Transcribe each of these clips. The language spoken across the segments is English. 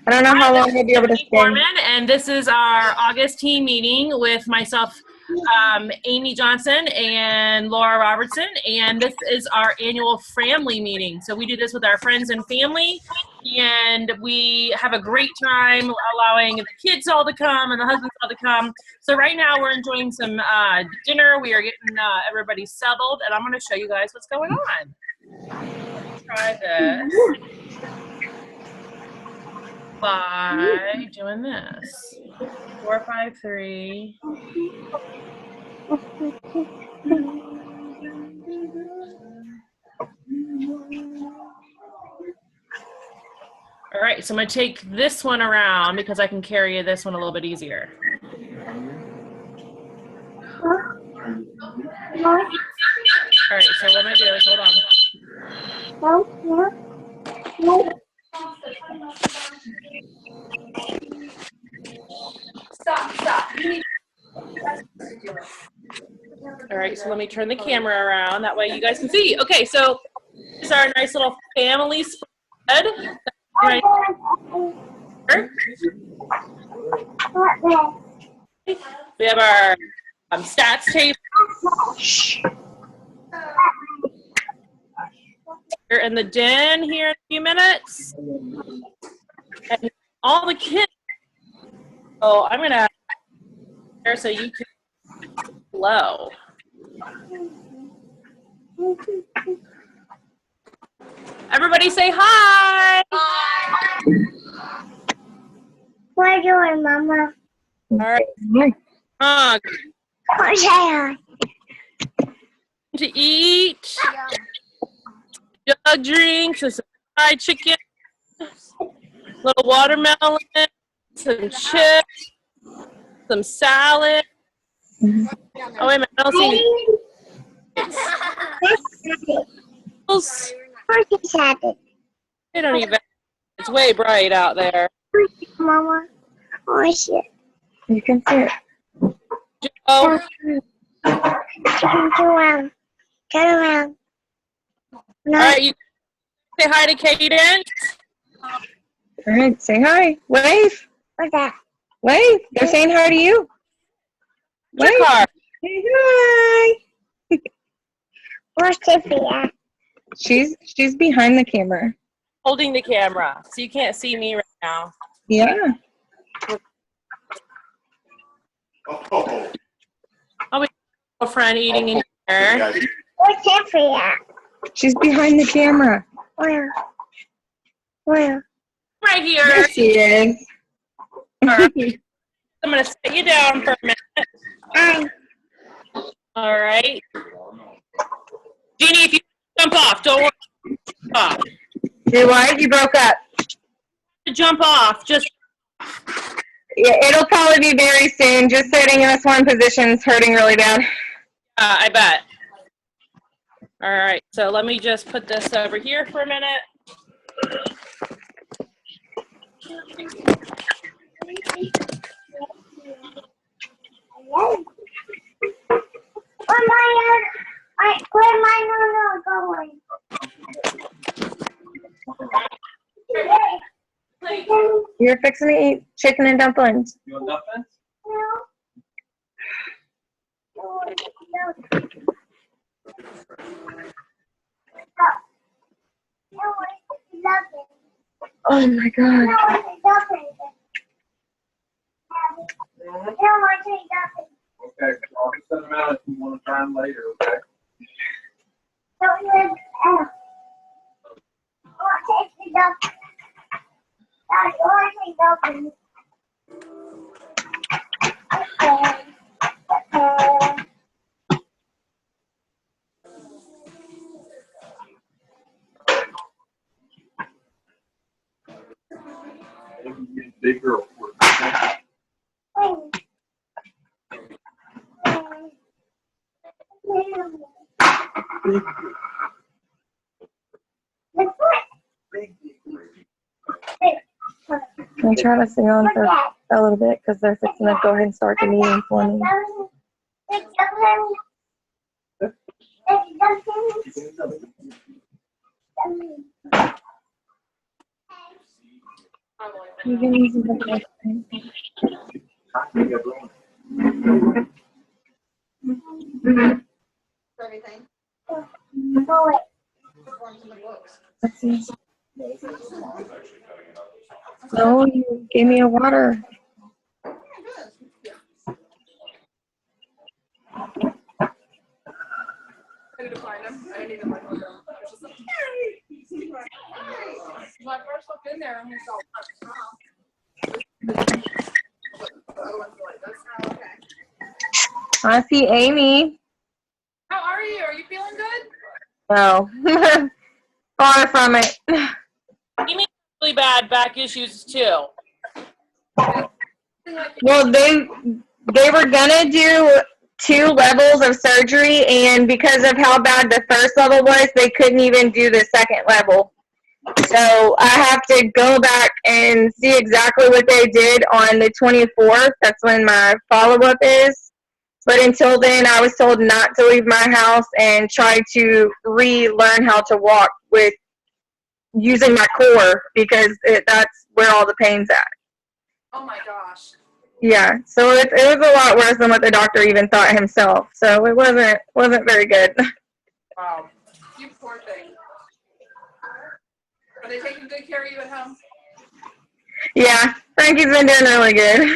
I don't know how long we'll be able to stay. Foreman, and this is our August team meeting with myself, Amy Johnson, and Laura Robertson, and this is our annual FRAMILY meeting. So we do this with our friends and family, and we have a great time allowing the kids all to come and the husbands all to come. So right now we're enjoying some dinner. We are getting everybody settled, and I'm going to show you guys what's going on. Let's try this by doing this. 4, 5, 3. All right, so I'm going to take this one around because I can carry this one a little bit easier. All right, so what I'm going to do is, hold on. Stop. All right, so let me turn the camera around. That way you guys can see. Okay, so this is our nice little family spread. Right here. We have our stats table. We're in the den here in a few minutes. And all the kids. So I'm going to share so you can flow. Everybody say hi. Hi. What are you doing, Mama? All right. Say hi. To eat. Jug drinks, some fried chicken, little watermelon, some chips, some salad. Oh, wait a minute, I don't see any. They don't even, it's way bright out there. Mama, oh shit. You can see it. Joe. Turn around. Turn around. No. All right, you say hi to Cadence. All right, say hi. Wave. What's that? Wave. They're saying hi to you. Wave. Car. Say hi. Where's Tiffy at? She's behind the camera. Holding the camera, so you can't see me right now. Yeah. Oh, we have a girlfriend eating in here. Where's Tiffy at? She's behind the camera. Where? Where? Right here. There she is. All right. I'm going to set you down for a minute. Hi. All right. Jeannie, if you jump off, don't worry. Jump off. Do what? You broke up. Jump off. Just. Yeah, it'll probably be very soon. Just sitting in this one position is hurting really bad. I bet. All right. So let me just put this over here for a minute. Where my Nunu going? You're fixing to eat chicken and dumplings. You want dumplings? Oh my God. Okay, I'll send them out if you want to try them later, okay? Maybe get bigger or Can I try to stay on for a little bit because they're fixing to go ahead and start the meeting for me. You can use it. Everything. Boy. Performs in the books. Let's see. No, you gave me a water. I need to find them. I didn't even look them. I was just like, hey! When I first looked in there, and we saw the other ones were like, that's not okay. I see Amy. How are you? Are you feeling good? No. Far from it. You mean really bad back issues too. Well, they were gonna do 2 levels of surgery, and because of how bad the first level was, they couldn't even do the second level. So I have to go back and see exactly what they did on the 24th. That's when my follow-up is. But until then, I was told not to leave my house and try to relearn how to walk with using my core, because that's where all the pain's at. Oh my gosh. Yeah, so it was a lot worse than what the doctor even thought himself. So it wasn't very good. Wow. You poor thing. Are they taking good care of you at home? Yeah, Frankie's been doing really good.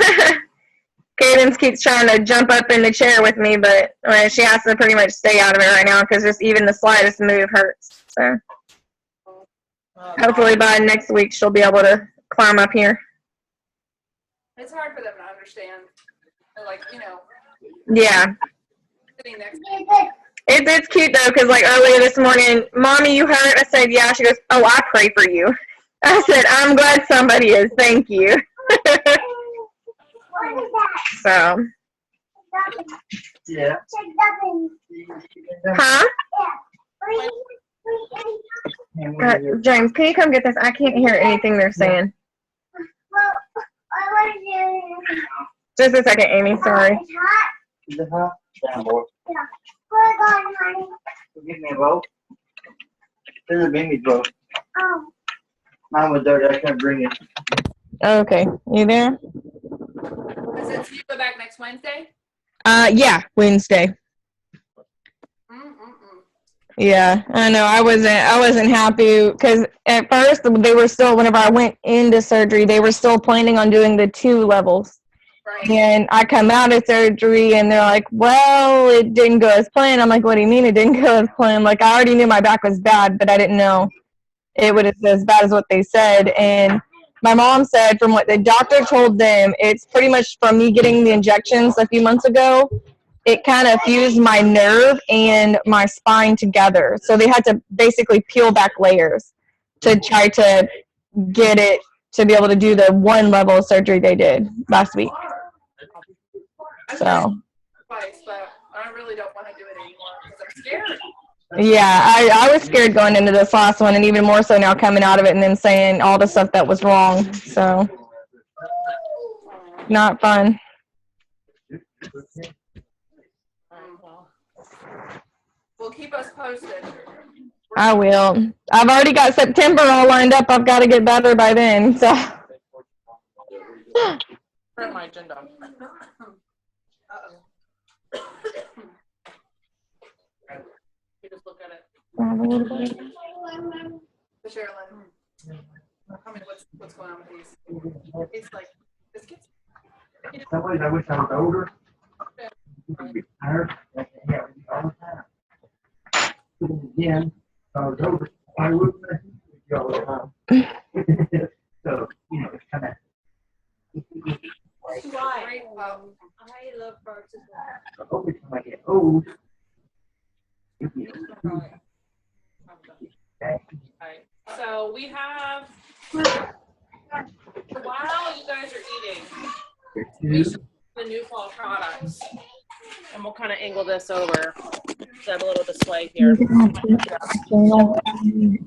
Cadence keeps trying to jump up in the chair with me, but she has to pretty much stay out of it right now because just even the slightest move hurts. So hopefully by next week she'll be able to climb up here. It's hard for them to understand. They're like, Yeah. sitting next It's cute though, because like earlier this morning, Mommy, you hurt? I said, yeah. She goes, oh, I pray for you. I said, I'm glad somebody is. Thank you. What is that? So, Yeah. Check dubbing. huh? Yeah. James, can you come get this? I can't hear anything they're saying. Well, I want to do. Just a second, Amy. Sorry. It's hot. Is it hot? Down, boy. We're going, honey. Give me a boat. There's a baby boat. Oh. Mine was dirty. I couldn't bring it. Okay, you there? I said, so you go back next Wednesday? Yeah, Wednesday. Yeah, I know. I wasn't happy because at first they were still, whenever I went into surgery, they were still planning on doing the 2 levels. Right. And I come out of surgery and they're like, well, it didn't go as planned. I'm like, what do you mean it didn't go as planned? Like, I already knew my back was bad, but I didn't know it would have been as bad as what they said. And my mom said from what the doctor told them, it's pretty much from me getting the injections a few months ago. It kind of fused my nerve and my spine together. So they had to basically peel back layers to try to get it to be able to do the 1 level of surgery they did last week. So. Twice, but I really don't want to do it anymore because I'm scared. Yeah, I was scared going into this last one, and even more so now coming out of it and then saying all the stuff that was wrong. So, not fun. Well, keep us posted. I will. I've already got September all lined up. I've got to get better by then. So. Print my agenda. You just look at it. Sherilyn, I mean, what's going on with these? It's like biscuits. Some ways I wish I was older. I'd be tired. Yeah, all the time. Again, if I was older, I would mess with you all the time. So, it's kind of. Right. I love birds as well. I hope it's when I get old. Right. So we have, while you guys are eating, the new fall products. And we'll kind of angle this over to have a little display here.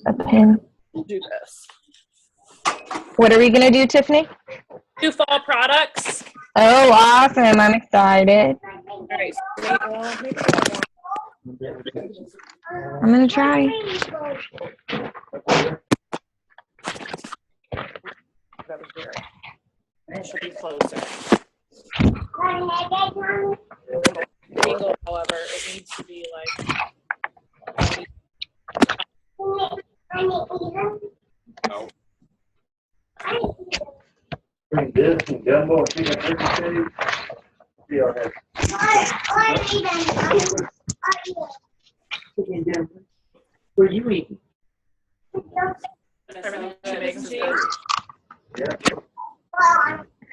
A pen. Do this. What are we going to do, Tiffany? New fall products. Oh, awesome. I'm excited. All right. I'm going to try. That was very. It should be closer. Angle, however, it needs to be like. No. Bring this and gumbo and chicken turkey steak. See how that. Chicken gumbo. What are you eating? Everything that makes cheese. Yeah.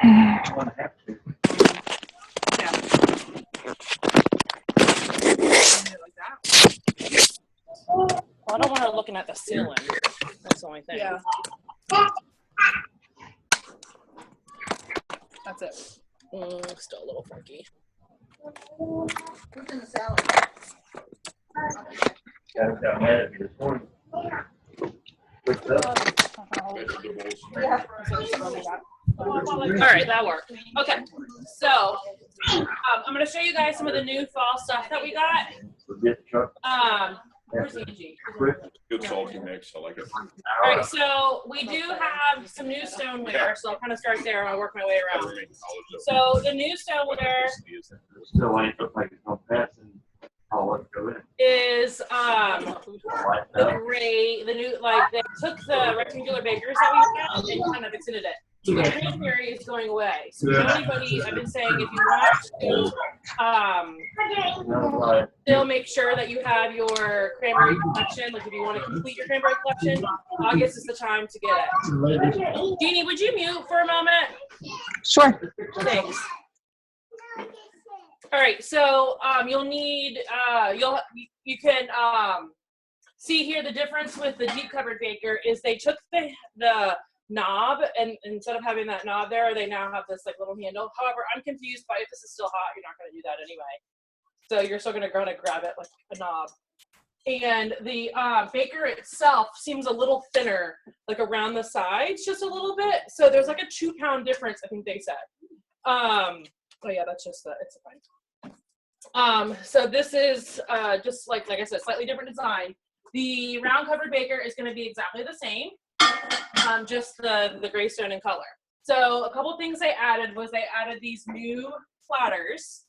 I'm gonna have to. Like that. Well, I don't want her looking at the ceiling. That's the only thing. Yeah. That's it. Still a little funky. What's in the salad? Got it down there this morning. What's up? Vegetables. Yeah. All right, that worked. Okay, so I'm going to show you guys some of the new fall stuff that we got. Forget the truck. Where's Angie? Good salty mix. I like it. All right, so we do have some new stoneware, so I'll kind of start there and I'll work my way around. So the new stoneware Still ain't look like it's gonna pass and all let's go in. is Light the up. gray, the new, like they took the rectangular bakers that we had and kind of extended it. So the cranberry is going away. So anybody, I've been saying, if you want to still make sure that you have your cranberry collection, like if you want to complete your cranberry collection, August is the time to get it. Jeannie, would you mute for a moment? Sure. Thanks. All right, so you'll need, you can see here the difference with the deep covered baker is they took the knob, and instead of having that knob there, they now have this like little handle. However, I'm confused by if this is still hot, you're not going to do that anyway. So you're still going to grab it like a knob. And the baker itself seems a little thinner, like around the sides, just a little bit. So there's like a 2-pound difference, I think they said. Oh yeah, that's just it's fine. So this is just like I said, slightly different design. The round covered baker is going to be exactly the same. Just the gray stone in color. So a couple things they added was they added these new platters.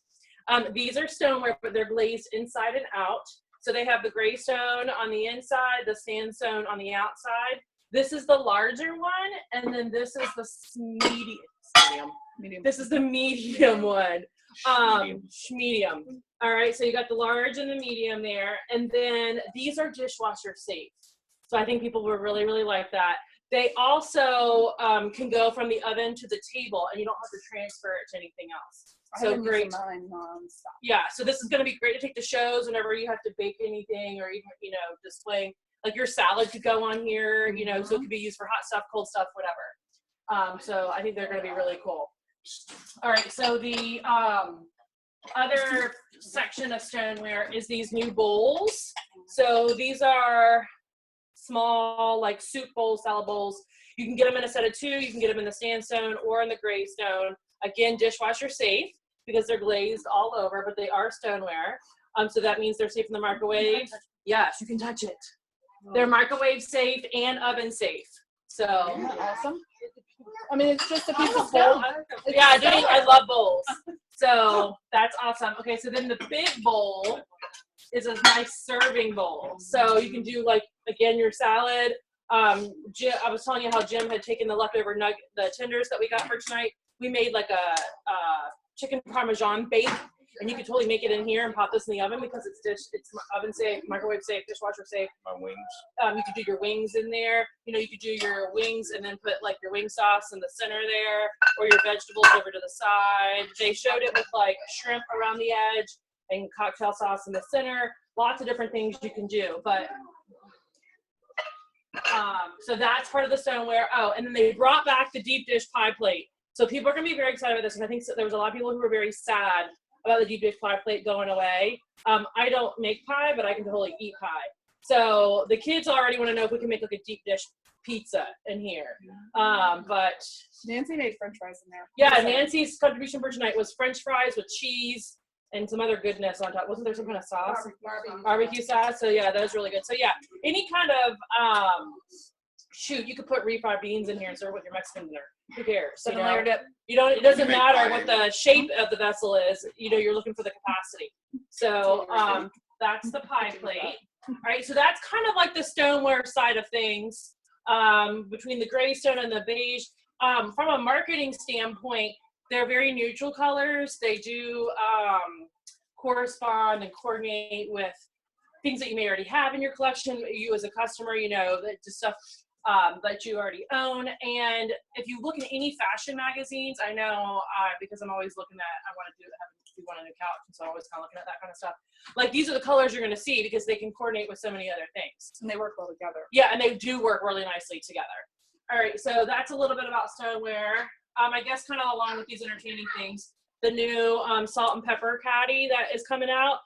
These are stoneware, but they're glazed inside and out. So they have the gray stone on the inside, the sandstone on the outside. This is the larger one, and then this is the medium. This is the medium one. Medium. All right, so you got the large and the medium there, and then these are dishwasher safe. So I think people will really, really like that. They also can go from the oven to the table, and you don't have to transfer it to anything else. So great. Yeah, so this is going to be great to take to shows whenever you have to bake anything or even, displaying. Like your salad could go on here, so it could be used for hot stuff, cold stuff, whatever. So I think they're going to be really cool. All right, so the other section of stoneware is these new bowls. So these are small, like soup bowls, salad bowls. You can get them in a set of 2. You can get them in the sandstone or in the gray stone. Again, dishwasher safe because they're glazed all over, but they are stoneware. So that means they're safe in the microwave. Yes, you can touch it. They're microwave safe and oven safe. So Awesome. I mean, it's just a piece of bowl. Yeah, I love bowls. So that's awesome. Okay, so then the big bowl is a nice serving bowl. So you can do again, your salad. Jim, I was telling you how Jim had taken the leftover the tenders that we got for tonight. We made like a chicken parmesan bake, and you could totally make it in here and pop this in the oven because it's oven safe, microwave safe, dishwasher safe. My wings. You could do your wings in there. You could do your wings and then put like your wing sauce in the center there, or your vegetables over to the side. They showed it with like shrimp around the edge and cocktail sauce in the center. Lots of different things you can do, but so that's part of the stoneware. Oh, and then they brought back the deep dish pie plate. So people are going to be very excited about this, and I think there was a lot of people who were very sad about the deep dish pie plate going away. I don't make pie, but I can totally eat pie. So the kids already want to know if we can make like a deep dish pizza in here. But Nancy made French fries in there. Yeah, Nancy's contribution for tonight was French fries with cheese and some other goodness on top. Wasn't there some kind of sauce? Barbecue sauce. So yeah, that was really good. So yeah, any kind of shoot, you could put refried beans in here and serve with your Mexican dinner. Who cares? You know? Layer dip. You don't. It doesn't matter what the shape of the vessel is. You know, you're looking for the capacity. So that's the pie plate. All right. So that's kind of like the stoneware side of things, between the gray stone and the beige. From a marketing standpoint, they're very neutral colors. They do correspond and coordinate with things that you may already have in your collection. You as a customer, you know, that just stuff that you already own. And if you look at any fashion magazines, I know because I'm always looking at, I want to do want a new couch, and so I'm always kind of looking at that kind of stuff. Like, these are the colors you're going to see because they can coordinate with so many other things. And they work well together. Yeah, and they do work really nicely together. All right, so that's a little bit about stoneware. I guess kind of along with these entertaining things, the new salt and pepper caddy that is coming out.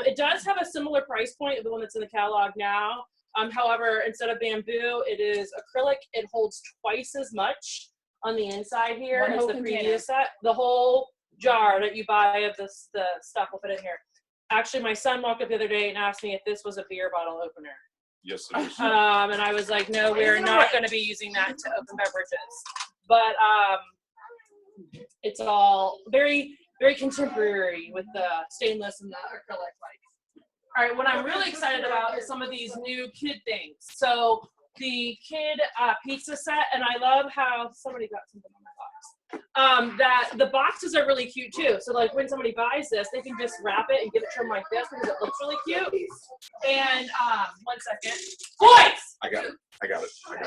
It does have a similar price point of the one that's in the catalog now. However, instead of bamboo, it is acrylic. It holds twice as much on the inside here as the previous set. The whole jar that you buy of the stuff, we'll put in here. Actually, my son walked up the other day and asked me if this was a beer bottle opener. Yes, it is. And I was like, no, we're not going to be using that to open beverages. But it's all very, very contemporary with the stainless and the acrylic. All right, what I'm really excited about is some of these new kid things. So the kid pizza set, and I love how somebody got something on my box. That the boxes are really cute too. So like when somebody buys this, they can just wrap it and give it to them like this because it looks really cute. And 1 second, boys. I got it. Where do we put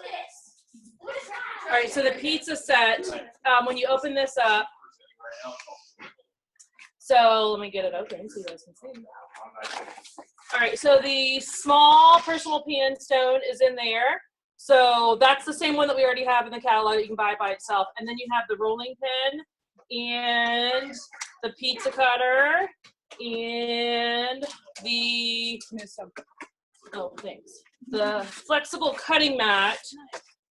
this? All right, so the pizza set, when you open this up, so let me get it open so you guys can see. All right, so the small personal pan stone is in there. So that's the same one that we already have in the catalog that you can buy by itself. And then you have the rolling pin and the pizza cutter and the, the flexible cutting mat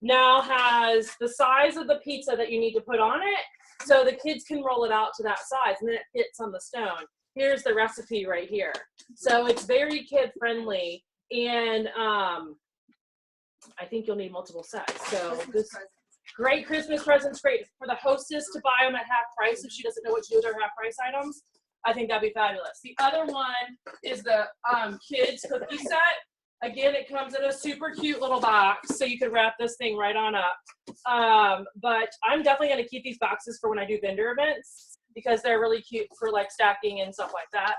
now has the size of the pizza that you need to put on it. So the kids can roll it out to that size and then it fits on the stone. Here's the recipe right here. So it's very kid friendly, and I think you'll need multiple sets. So this great Christmas presents, great for the hostess to buy them at half price if she doesn't know what to do with her half price items. I think that'd be fabulous. The other one is the kids cookie set. Again, it comes in a super cute little box, so you can wrap this thing right on up. But I'm definitely going to keep these boxes for when I do vendor events because they're really cute for like stacking and stuff like that.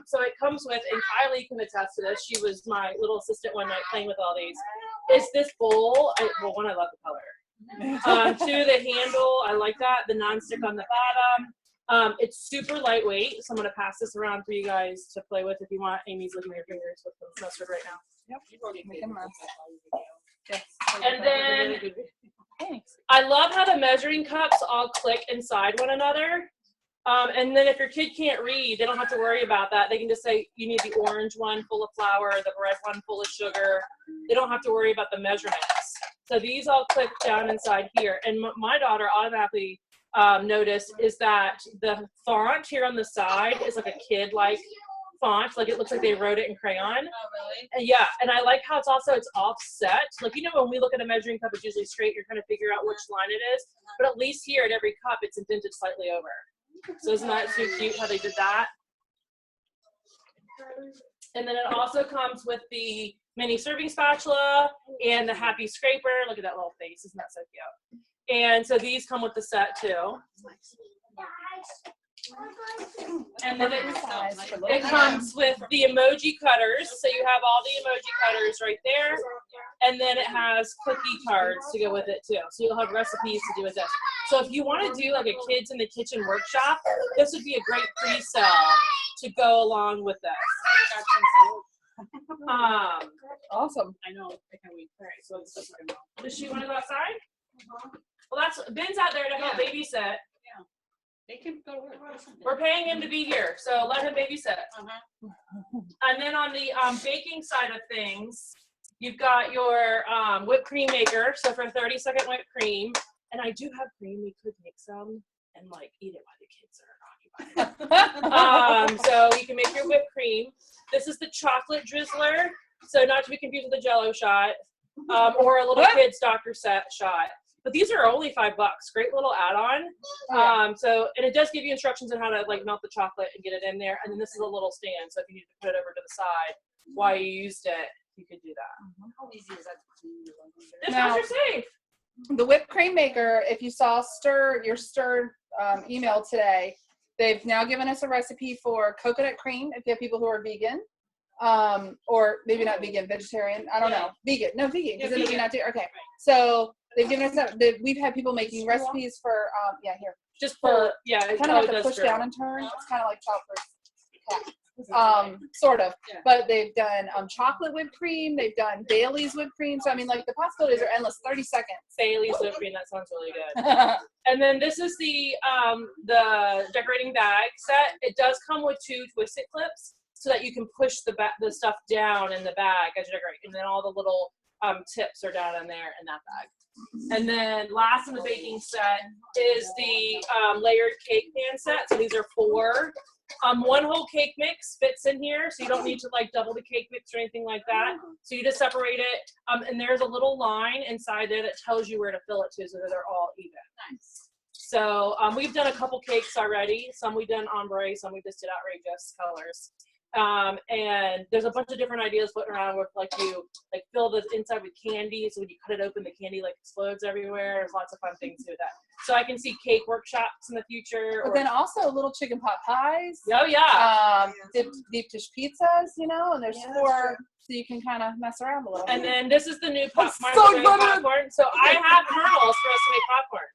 So it comes with, and Kylie can attest to this, she was my little assistant one night playing with all these, is this bowl. Well, one, I love the color. Two, the handle, I like that. The nonstick on the bottom. It's super lightweight, so I'm going to pass this around for you guys to play with if you want. Amy's licking her fingers with the mustard right now. Yep. And then I love how the measuring cups all click inside one another. And then if your kid can't read, they don't have to worry about that. They can just say, you need the orange one full of flour, the red one full of sugar. They don't have to worry about the measurements. So these all click down inside here. And my daughter automatically noticed is that the font here on the side is like a kid-like font. Like it looks like they wrote it in crayon. Oh, really? And yeah, and I like how it's offset. Like, you know, when we look at a measuring cup, it's usually straight. You're trying to figure out which line it is. But at least here at every cup, it's indented slightly over. So isn't that too cute how they did that? And then it also comes with the mini serving spatula and the happy scraper. Look at that little face. Isn't that so cute? And so these come with the set too. And then it comes with the emoji cutters. So you have all the emoji cutters right there. And then it has cookie cards to go with it too. So you'll have recipes to do with this. So if you want to do like a kids in the kitchen workshop, this would be a great pre-sale to go along with this. Awesome. I know. I can't wait. All right. So this is my mom. Does she want to go outside? Well, that's Ben's out there to help babysit. They can go to work. We're paying him to be here, so let him babysit. And then on the baking side of things, you've got your whipped cream maker. So for 30-second whipped cream, and I do have cream. We could make some and like eat it while the kids are So you can make your whipped cream. This is the chocolate drizzler. So not to be confused with the Jell-O shot, or a little kid's Dr. shot. But these are only $5. Great little add-on. So, and it does give you instructions on how to like melt the chocolate and get it in there. And then this is a little stand. So if you need to put it over to the side while you used it, you could do that. How easy is that to clean? This Now- are safe. The whipped cream maker, if you saw your stir email today, they've now given us a recipe for coconut cream if you have people who are vegan. Or maybe not vegan, vegetarian. I don't know. Vegan. No, vegan. Because then it'll be not dairy. Okay. So they've given us that. We've had people making recipes for, here. Just pull. Yeah, it Kind of have to does push stir. down and turn. It's kind of like chocolate. Sort of. Yeah. But they've done chocolate whipped cream. They've done Bailey's whipped cream. So, I mean, like, the possibilities are endless. 30 seconds. Bailey's whipped cream. That sounds really good. And then this is the decorating bag set. It does come with 2 twisted clips so that you can push the stuff down in the bag as you decorate. And then all the little tips are down in there in that bag. And then last in the baking set is the layered cake pan set. So these are 4. 1 whole cake mix fits in here, so you don't need to like double the cake mix or anything like that. So you just separate it, and there's a little line inside there that tells you where to fill it to, so that they're all even. Nice. So we've done a couple cakes already. Some we've done ombre, some we just did outrageous colors. And there's a bunch of different ideas floating around with like you like fill the inside with candy, so when you cut it open the candy like explodes everywhere. There's lots of fun things to do with that. So I can see cake workshops in the future. But then also little chicken pot pies. Oh yeah. Deep dish pizzas, and there's 4, so you can kind of mess around a little. And then this is the new popcorn. So I have kernels for us to make popcorn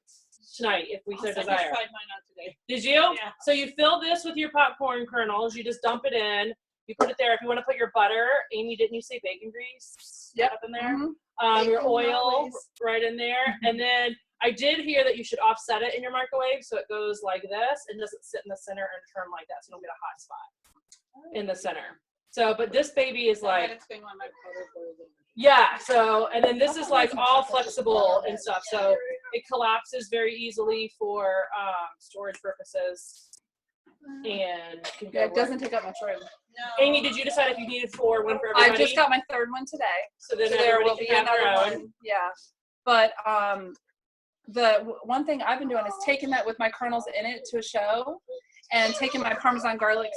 tonight if we so desire. I just tried mine out today. Did you? Yeah. So you fill this with your popcorn kernels. You just dump it in. You put it there. If you want to put your butter, Amy, didn't you say bacon grease? Yep. Up in there. Mm-hmm. Your Bacon oil always. right in there. And then I did hear that you should offset it in your microwave so it goes like this and doesn't sit in the center and turn like that, so you don't get a hot spot in the center. So, but this baby is like, yeah. So, and then this is like all flexible and stuff. So it collapses very easily for storage purposes. And can go It doesn't take up much room. No. Amy, did you decide if you needed one for everybody? I just got my 3rd one today. So then There will everybody be can have their another own. one. Yeah. But the one thing I've been doing is taking that with my kernels in it to a show and taking my Parmesan garlic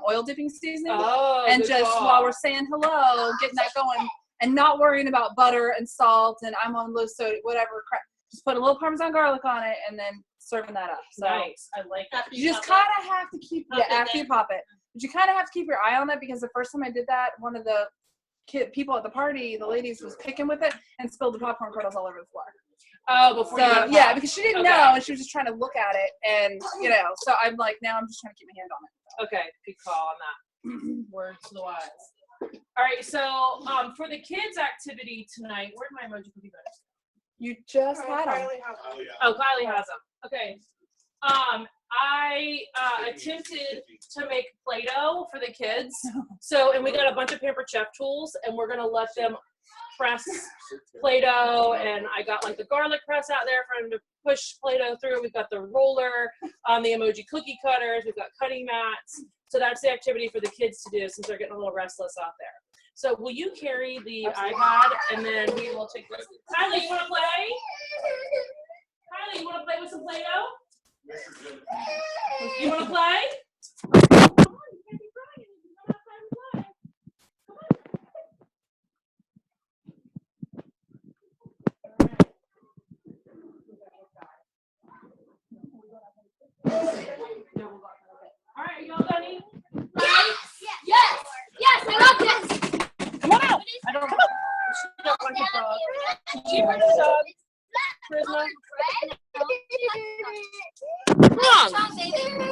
oil dipping seasoning and just while we're saying hello, getting that going and not worrying about butter and salt and I'm on low sodium, whatever crap. Just put a little Parmesan garlic on it and then serving that up. So nice. I like that. you just kind of have to keep after you pop it. But you kind of have to keep your eye on that because the first time I did that, one of the people at the party, the ladies, was picking with it and spilled the popcorn kernels all over the floor. Oh, before So you yeah, because she didn't know and she was just trying to look at it and so I'm like, now I'm just trying to keep my hand on it. Okay, good call on that. Words to the wise. All right, so for the kids' activity tonight, where'd my emoji cookie go? You just had them. Oh, Kylie has them. Okay. I attempted to make Play-Doh for the kids. So, and we got a bunch of Pampered Chef tools, and we're gonna let them press Play-Doh. And I got like the garlic press out there for them to push Play-Doh through. We've got the roller, the emoji cookie cutters. We've got cutting mats. So that's the activity for the kids to do since they're getting a little restless out there. So will you carry the iPad and then we will take this. Kylie, you want to play? Kylie, you want to play with some Play-Doh? You want to play? Come on, you can't be crying. You come outside and play. All right, are you all done eating? Yes! Yes, I love this! Come on out. I don't like a dog. Do you like a dog? Charisma? Come on.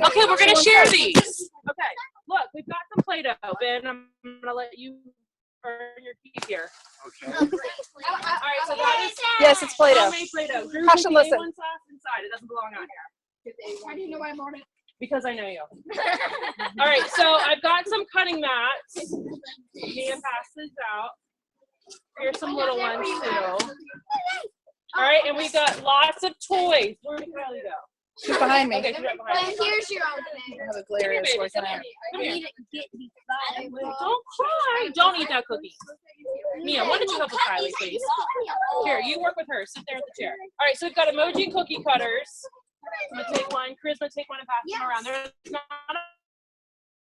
Okay, we're going to share these. Okay, look, we've got some Play-Doh. Ben, I'm going to let you earn your keep here. Okay. All right, so that is Yes, it's Play-Doh. homemade Play-Doh. Drew, Hush put and the listen. A1 sauce inside. It doesn't belong out here. How do you know I'm on it? Because I know you. All right, so I've got some cutting mats. Mia pass these out. Here's some little ones too. All right, and we've got lots of toys. Where did Kylie go? She's behind me. Okay, she's right behind you. Here's your own I have a glare is working out. Come here. Don't cry. Don't eat that cookie. Mia, why don't you help with Kylie, please? Here, you work with her. Sit there at the chair. All right, so we've got emoji cookie cutters. I'm gonna take one. Chris, gonna take one and pass them around. There's not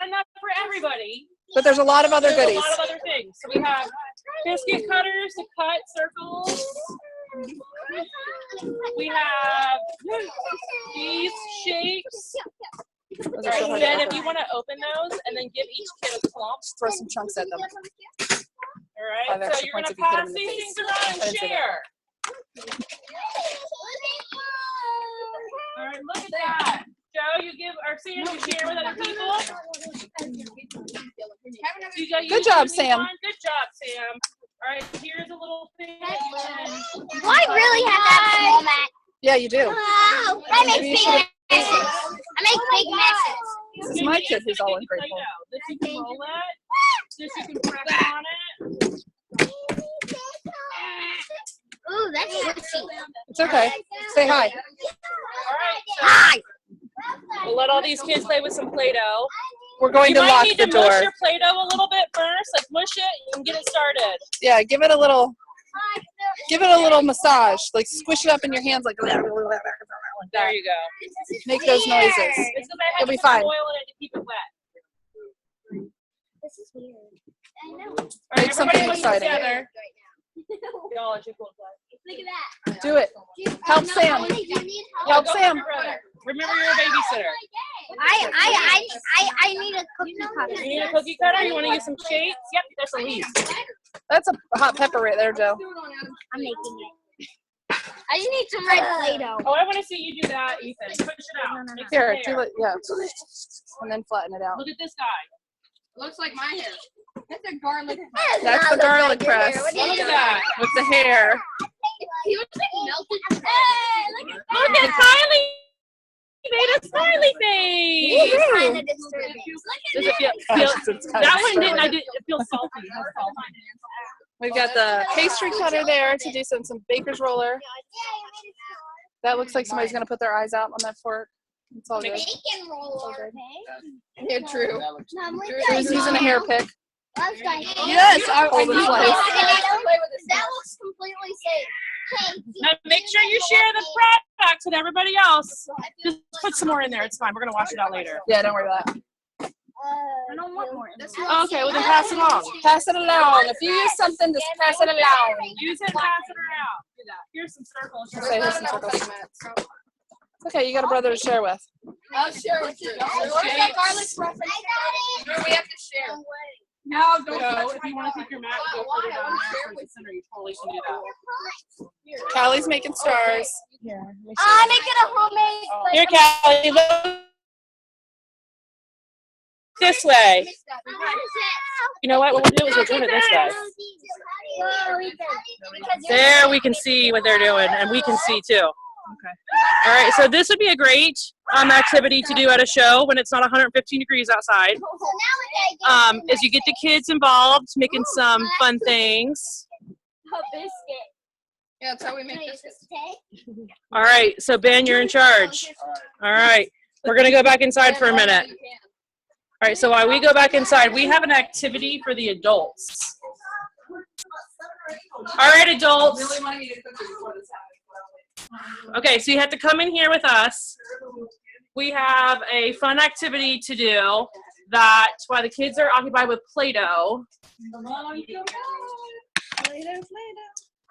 enough for everybody. But there's a lot of other There's goodies. a lot of other things. So we have biscuit cutters to cut circles. We have these shapes. Those All are so right, hard Ben, to if open. you want to open those and then give each kid a clump. Throw some chunks at them. All Five right, so extra you're points gonna if you hit pass them in the these face. things around I and didn't say that. share. All right, look at that. Joe, you give, or Sam, you share with other people. Good job, Sam. Good job, Sam. All right, here's a little thing that you can. Do I really have that small mat? Yeah, you do. Wow. I make big messes. I make big messes. This is my kid who's all ungrateful. This you can roll it. This you can press on it. Ooh, that's squishy. It's okay. Say hi. All right, Hi. so we'll let all these kids play with some Play-Doh. We're going You to might lock need the to mush door. your Play-Doh a little bit first, like mush it and get it started. Yeah, give it a little massage. Like squish it up in your hands like There you go. make those noises. It's because I had You'll to be put some fine. oil in it to keep it wet. This is weird. I know. All right, Make something everybody look exciting. together. Y'all let you pull Look at that. Do it. Help Sam. Do you need Help Go Sam. your brother. Remember, you're a babysitter. I need a cookie cutter. You need a cookie cutter? You want to use some shapes? Yep, that's a leaf. That's a hot pepper right there, Joe. I'm making it. I just need some red Play-Doh. Oh, I want to see you do that, Ethan. Push it out. Make some Here, hair. do it. Yeah. And then flatten it out. Look at this guy. Looks like my hair. That's a garlic. That's the garlic press Look at that. with the hair. He was like melted. Hey, Look at Kylie. He made a smiley face. It's kind of disturbing. Does it feel that one didn't. It feels salty. We've got the pastry cutter there to do some baker's roller. That looks like somebody's gonna put their eyes out on that fork. It's all good. Bacon roller. Yeah, true. Drew's using a hair pick. Yes, I need need slice. That looks completely safe. Now make sure you share the products with everybody else. Just put some more in there. It's fine. We're gonna wash it out later. Yeah, don't worry about that. I don't want more. Okay, well then pass it on. Pass it along. If you use something, just pass it along. Use it, pass it around. Do that. Here's some circles. Say here's some circles. It's okay, you got a brother to share with. I'll share with you. Where's that garlic press? We have to share. No, don't. So if you want to take your mat, go put it on the center. You totally can do that. Callie's making stars. I'm making a homemade. Here, Callie, look this way. You know what? What we'll do is we'll turn it this way. There we can see what they're doing, and we can see too. Okay. All right, so this would be a great activity to do at a show when it's not 115 degrees outside. As you get the kids involved, making some fun things. Yeah, that's how we make this. All right, so Ben, you're in charge. All right, we're gonna go back inside for a minute. All right, so while we go back inside, we have an activity for the adults. All right, adults. Okay, so you have to come in here with us. We have a fun activity to do that while the kids are occupied with Play-Doh.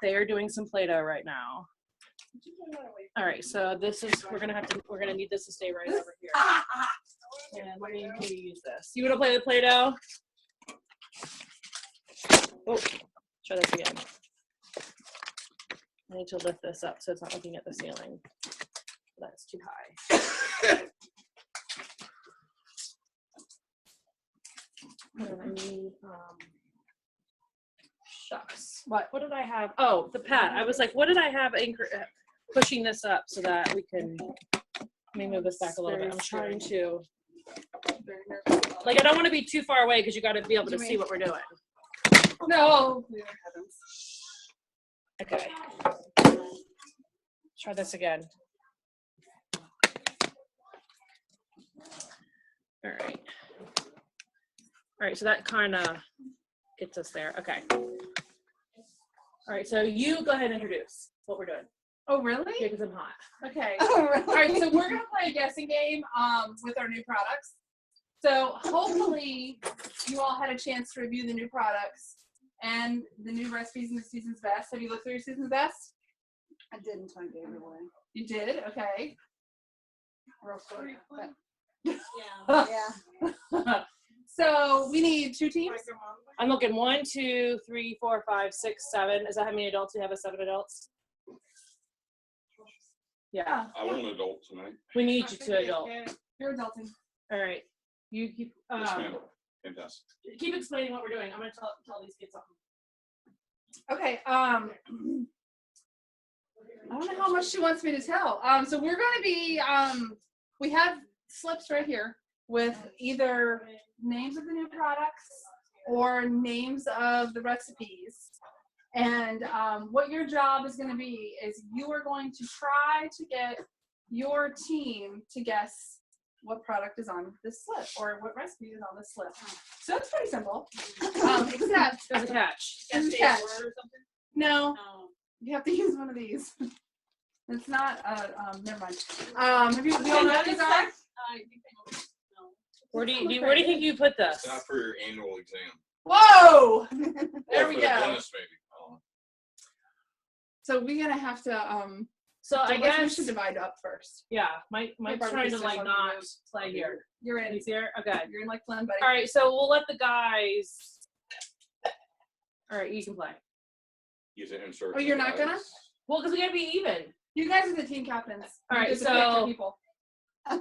They are doing some Play-Doh right now. All right, so this is, we're gonna need this to stay right over here. And let me use this. You wanna play with Play-Doh? Oh, try this again. I need to lift this up so it's not looking at the ceiling. That's too high. And I need, shucks. What did I have? Oh, the pad. I was like, what did I have pushing this up so that we can, let me move this back a little bit. I'm trying to, like, I don't want to be too far away because you got to be able to see what we're doing. No. Okay. Try this again. All right. All right, so that kind of gets us there. Okay. All right, so you go ahead and introduce what we're doing. Oh, really? Yeah, because I'm hot. Okay. All right, so we're going to play a guessing game with our new products. So hopefully you all had a chance to review the new products and the new recipes in the season's best. Have you looked through your season's best? I didn't until I gave it away. You did? Okay. Real quick. Yeah. So we need 2 teams. I'm looking 1, 2, 3, 4, 5, 6, 7. Is that how many adults we have? 7 adults? Yeah. I want an adult tonight. We need you 2 adults. You're adulting. All right. You keep Yes, ma'am. Fantastic. keep explaining what we're doing. I'm gonna tell these kids something. Okay. I don't know how much she wants me to tell. So we're going to be, we have slips right here with either names of the new products or names of the recipes. And what your job is going to be is you are going to try to get your team to guess what product is on this slip or what recipe is on this slip. So it's pretty simple. Except There's a catch. there's a catch. No, you have to use one of these. It's not, never mind. Have you all know what these are? Where do you think you put this? It's not for your annual exam. Whoa! There Or we for the go. dentist, maybe. I don't know. So we're gonna have to, So I we guess should divide up first. yeah, Mike's Barbie trying to still like on not the play here. You're in. He's here? Okay. You're in like Flynn, buddy. All right, so we'll let the guys. All right, you can play. Use it in circle. Oh, you're not gonna? Well, because we gotta be even. You guys are the team captains. All right, You get to pick your so- people. All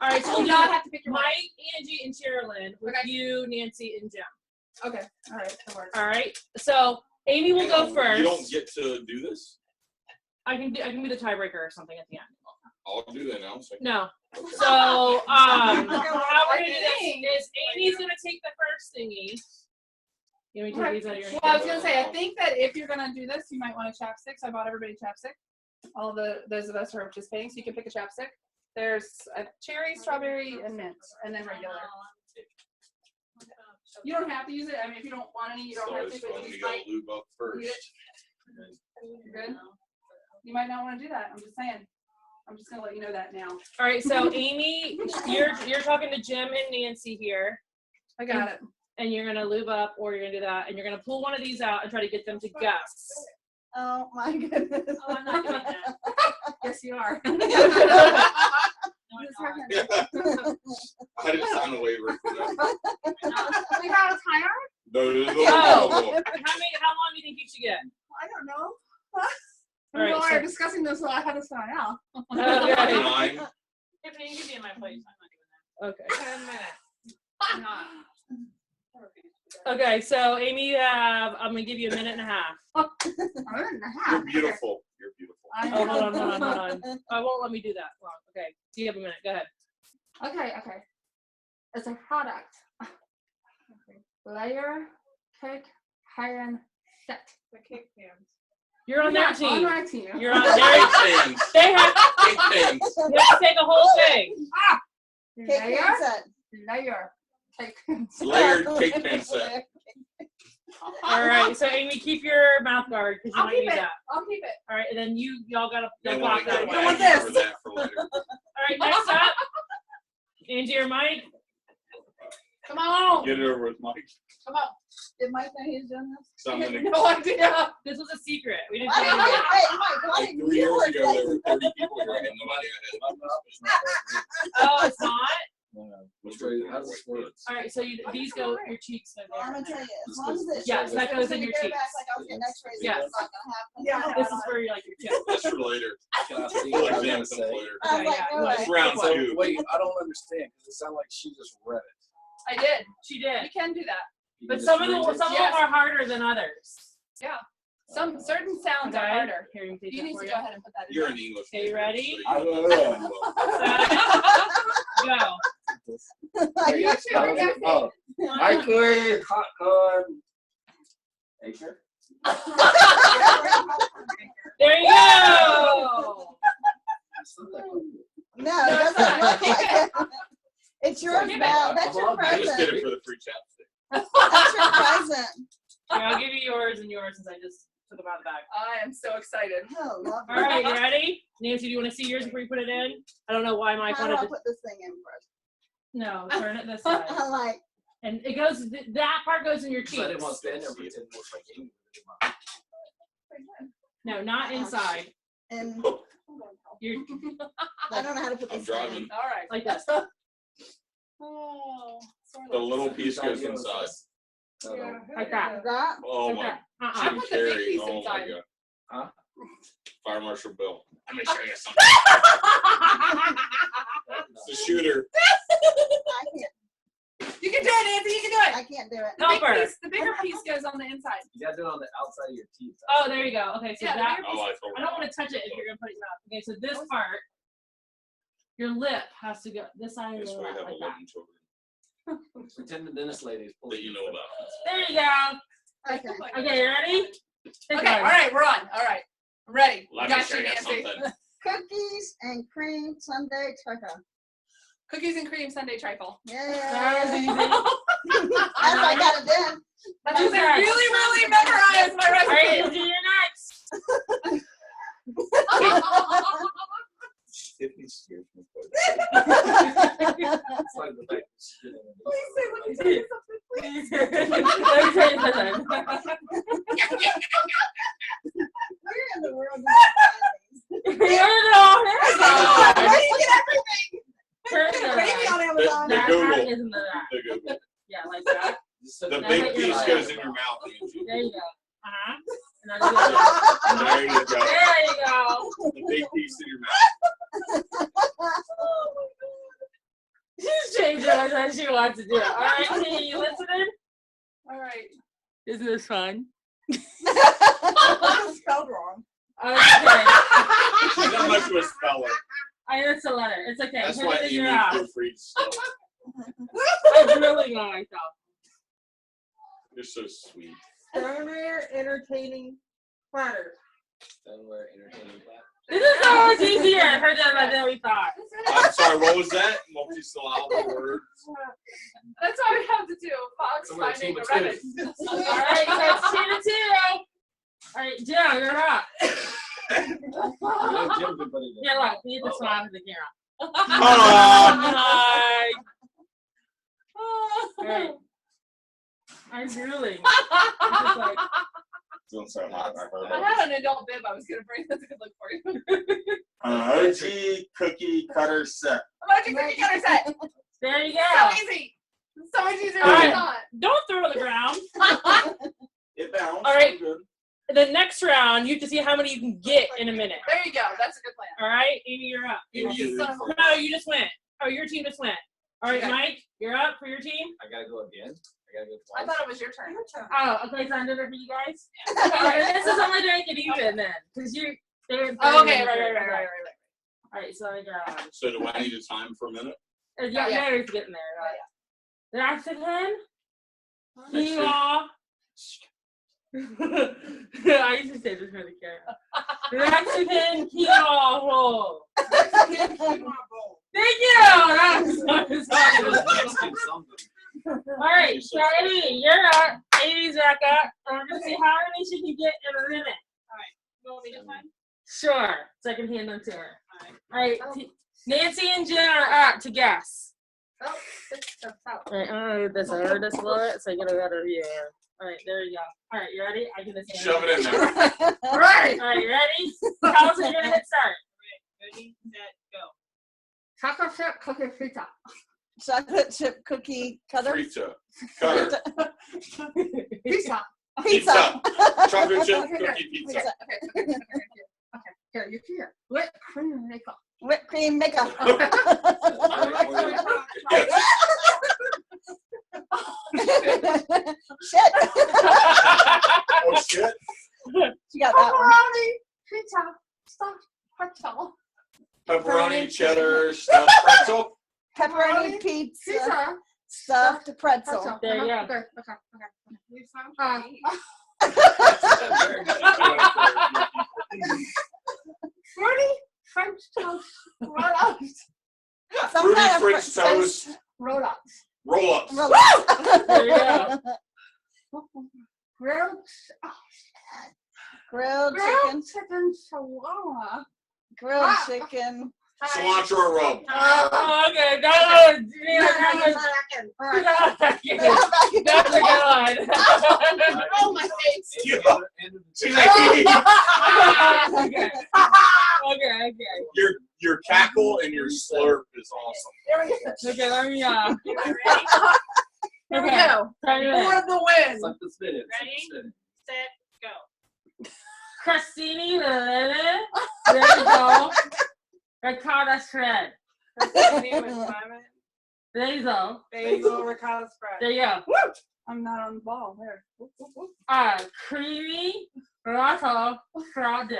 right, so You we'll do not do have to pick your Mike, Angie, and Sherilyn with Okay. you, Nancy, and Jim. Okay. All right. That works. All right. So Amy will go first. You don't get to do this? I can be the tiebreaker or something at the end. I'll do that now. So. No. Okay. So how we're gonna do this is Amy's gonna take the first thingy. You want me to take these out of your Well, I was gonna say, I think that if you're gonna do this, you might want a chapstick. So I bought everybody chapstick. All those of us who are participating, so you can pick a chapstick. There's a cherry, strawberry, and mint, and then regular. You don't have to use it. I mean, if you don't want any, you don't So have to. it's But fun. you You gotta might. lube up first. You're good. You might not want to do that. I'm just saying. I'm just gonna let you know that now. All right. So Amy, you're talking to Jim and Nancy here, I got it. and you're gonna lube up, or you're gonna do that, and you're gonna pull one of these out and try to get them to guess. Oh my goodness. Oh, I'm not doing that. Yes, you are. No, I'm not. I didn't sign a waiver for that. We got a timer? No. How long do you think you should get? I don't know. All right, We so- are discussing this, so I had to sign out. Okay. 9. If you can be in my place, I'm not doing Okay. that. 10 minutes. I'm not. Okay. So Amy, I'm gonna give you a minute and a half. You're beautiful. You're beautiful. Oh, hold on. I won't let me do that long. Okay. So you have a minute. Go ahead. Okay. It's a product. Layer, cake, high-end set. The cake pans. You're on their On team. my team. You're on Cake their. pans. They have Cake pans. you have to take a whole thing. Cake Layer, pan set. layer, cake. Layered cake pan set. All right. So Amy, keep your mouth guard because you I'll might keep need it. that. I'll keep it. All right. And then y'all gotta Don't block want to that. go don't want back this. for that for later. All right. Next up, Angie or Mike. Come on. Get it over with Mike. Come on. Did Mike know he was doing this? I have Something. no idea. This was a secret. We didn't Why tell didn't you. you, wait, Mike, why Like didn't 3 you years work ago, like there were 30 people here and nobody had Oh, it's not. Which way? How does this work? All right. So these go your cheeks. Go Well, I'm there. gonna tell you, as long as it Yes, shows that goes it's in your gonna go cheeks. back like I was getting X-rays, Yes. it's not gonna happen. Yeah. This is for your like your chest. That's for later. Can I see We'll what I'm examine gonna some say? later. I was like, Yeah, no yeah. way. Round So, 2. wait, I don't understand because it sounded like she just read it. I did. She did. You can do that. You But just some of read them it? some are harder than others. Some certain sounds are Okay. harder. Here, you can take You that need for to you. go ahead and put that in. You're an English Okay, you major, ready? so you I know. Go. Are you sure? Oh, Yes. oh. Microwave, popcorn. Acre? There you go. No, it doesn't look like it. It's yours, Give it. Val. That's your I just did present. it for the free chapstick. That's your present. Here, I'll give you yours and yours since I just took them out of the bag. I am so excited. Oh, lovely. All right, you ready? Nancy, do you want to see yours before you put it in? I don't know why Mike How do wanted I to. put this thing in first? No, turn it this way. I like. And it goes, that part goes in your So I didn't want cheeks. to stand there and pretend it was like Amy. No, not inside. And You're I don't know how to put I'm this thing driving. in. All right. like this. Oh, The little piece goes inside. Yeah. Like that. That? Oh Like my. that. I Jim put the big Carrey. piece Oh my inside. God. Huh? Fire Marshal Bill. Let me show you something. It's a shooter. I can't. You can do it, Nancy. You can do it. I can't do it. The, big Help her. piece, the bigger piece goes on the inside. You gotta do it on the outside of your teeth. Oh, there you go. Okay, so Yeah, that, Oh, I told I don't want to touch it if you're going to put it in your mouth. Okay, so this part, your lip has to go this side of That's your why I mouth have like that. 11 children Pretend the dentist lady is pulling that you know about. There you go. Okay. Okay, you ready? Okay, all right, we're on. All right. I'm ready. Let me Got show you, you Nancy. something. Cookies and cream sundae trifle. Cookies and cream Sunday trifle. That was Yeah. easy. As I got it done. That was Okay. really memorized my All right, recipe. do your next. Tiffany scares me. It's like the fact that she did it. Please say, let me tell you something, please. Let me tell you something. Where in the world Turn it on. Where do you get everything? Turn it Maybe on. on Amazon. The That Google. part isn't the that. The Google. Yeah, like that. The Now big hit your piece eye. goes in your mouth. Angie. There you go. Uh-huh. And now do it. There you go. There you go. The big piece in your mouth. She's changing it as she wants to do it. All right, Tina, you listening? All right. Isn't this fun? Spelled wrong. Okay. She's not much of a speller. I know it's a letter. It's okay. That's Put why it in Amy your eye. feel free to spell. I'm really not myself. You're so sweet. Stoneware entertaining platter. Stoneware entertaining class. This is so much easier for them than we thought. I'm sorry, what was that? Multi-syllable words. That's all we have to do. Fox Somebody finding team a of rabbit. two. All right, that's 2-2. All right, Joe, you're up. Jim can put it in. Yeah, look, you need to smile to the camera. Aw. Hi. All right. I'm drooling. I'm just like, Feeling so hot. I heard I it. had an adult bib I was going to bring. That's a good look for you. Emoji cookie cutter set. Emoji cookie cutter set. there you So go. easy. So much easier All than I right. thought. Don't throw it on the ground. It bounced. All right. Good. The next round, you have to see how many you can get in a minute. There you go. That's a good plan. All right, Amy, you're up. Amy, you Son of a- No, you just went. Oh, your team just went. All right, Okay. Mike, you're up for your team. I gotta go again. I gotta go I twice. thought it was your turn. Oh, okay, so I'm doing it for you guys. All right, this is only to make it even then, because you. Oh, okay, right. All right, so I got. So do I need a time for a minute? Yeah, yeah. Mary's getting there. Oh, Right. Mexican. Next year. Quinoa. I used to say this for the camera. Mexican quinoa roll. Thank you. That's what I was talking about. Mexican something. All right, so Amy, you're up. Amy's back up. And we're gonna see how many she can get in a minute. You want me to find? Sure. So I can hand them to her. All right. Nancy and Jen are up to guess. Oh, this stuff's out. All right, I'm gonna move this over just a little bit so I get a better view. All right, there you go. All right, you ready? I can just hand Shove it in there. All right. All right, you ready? Tell us when you're gonna hit start. Ready, set, go. Chocolate chip cookie pizza. Chocolate chip cookie cutter. Frito. Cutter. Pizza. Pizza. Chocolate chip Okay, cookie pizza. Okay. Here, you here. Whipped cream makeup. Whipped cream maker. Yes. Shit. Oh shit. You got that one. Pepperoni, pizza, stuffed pretzel. Pepperoni, cheddar, stuffed pretzel. Pepperoni pizza. Pizza. Stuffed pretzel. There you go. Okay. You sound fruity French toast. What else? Some Fruity kind of French toast. Grilled chicken. chicken shawarma. Grilled chicken. Cilantro rub. Oh, okay, that was, that's a good one. Oh, my face. She's like, Okay. Okay. your cackle and your slurp is awesome. Okay, let me, Here we okay. go. Try it. For the win. Suck the spinach. Ready? Set, go. Crostini, Lele, Basil, ricotta shred. Basil. Basil ricotta spread. There you go. I'm not on the ball. There. Creamy Brussels sprout dip.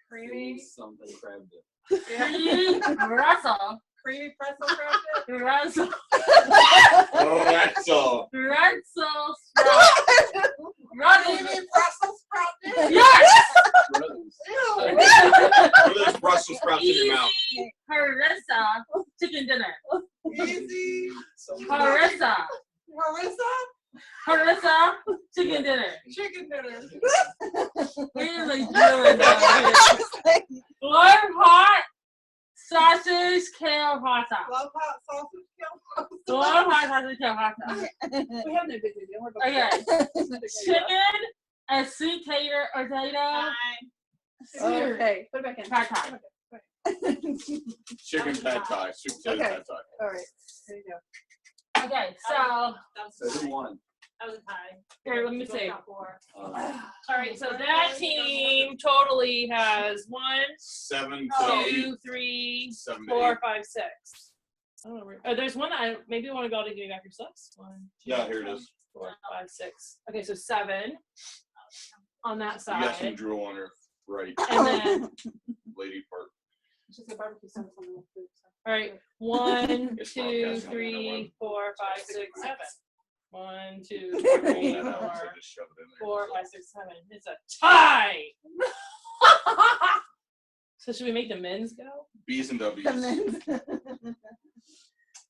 Creamy. Something crab dip. Creamy Brussels. Creamy pretzel crab dip. Brussels. Oh, that's all. Brussels sprout. Creamy Brussels sprout dip. Yes! What are those Brussels sprouts in your mouth? Easy harissa chicken dinner. Easy. Harissa. Harissa chicken dinner. Chicken dinner. Really doing that. One hot sausage kale pasta. Love hot sausage kill. One hot sausage kale pasta. We have no big deal. We're both Okay. Chicken and sweet potato. Okay. Put it back in. Pad thai. Chicken pad thai. Sweet potato Okay. pad thai. All right. There you go. Okay, so So who won? That was a tie. here, let me see. All Alright, so that team totally has 1, 7 to 2, 3, 7 to 4, 8. 5, 6. I don't know where, oh, there's one that I maybe want to go out and give back your stuffs. 1, 2, Yeah, here it is. 4, 5, 6. Okay, so 7 on that You got some side. drool on her right And then lady part. It's just a barbecue sauce on the food. alright, 1, It's 2, broadcasting on 3, 4, 5, 6, 7. 1, 2, Oh, 3, that 4, happens, I just shove it in there. 4, 5, 6, 7. It's a tie. So should we make the men's go? B's and W's.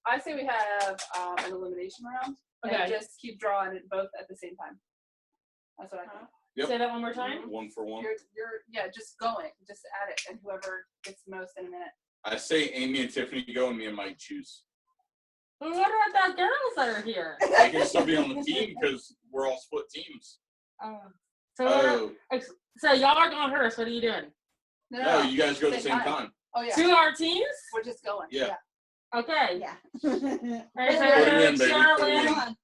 I say we have an elimination round. Okay. And just keep drawing it both at the same time. That's what I think. Yep. Say that one more time. 1 for 1. You're just going. Just add it, and whoever gets the most in a minute. I say Amy and Tiffany go, and me and Mike choose. Well, what about that girls that are here? They can still be on the team because we're all split teams. So, what Oh, so y'all are going first. What are you doing? no, you guys go at the same time. Oh yeah. To our teams? We're just going. Yeah. Okay. Yeah. All right, so Put we're it gonna in, baby. Carolyn.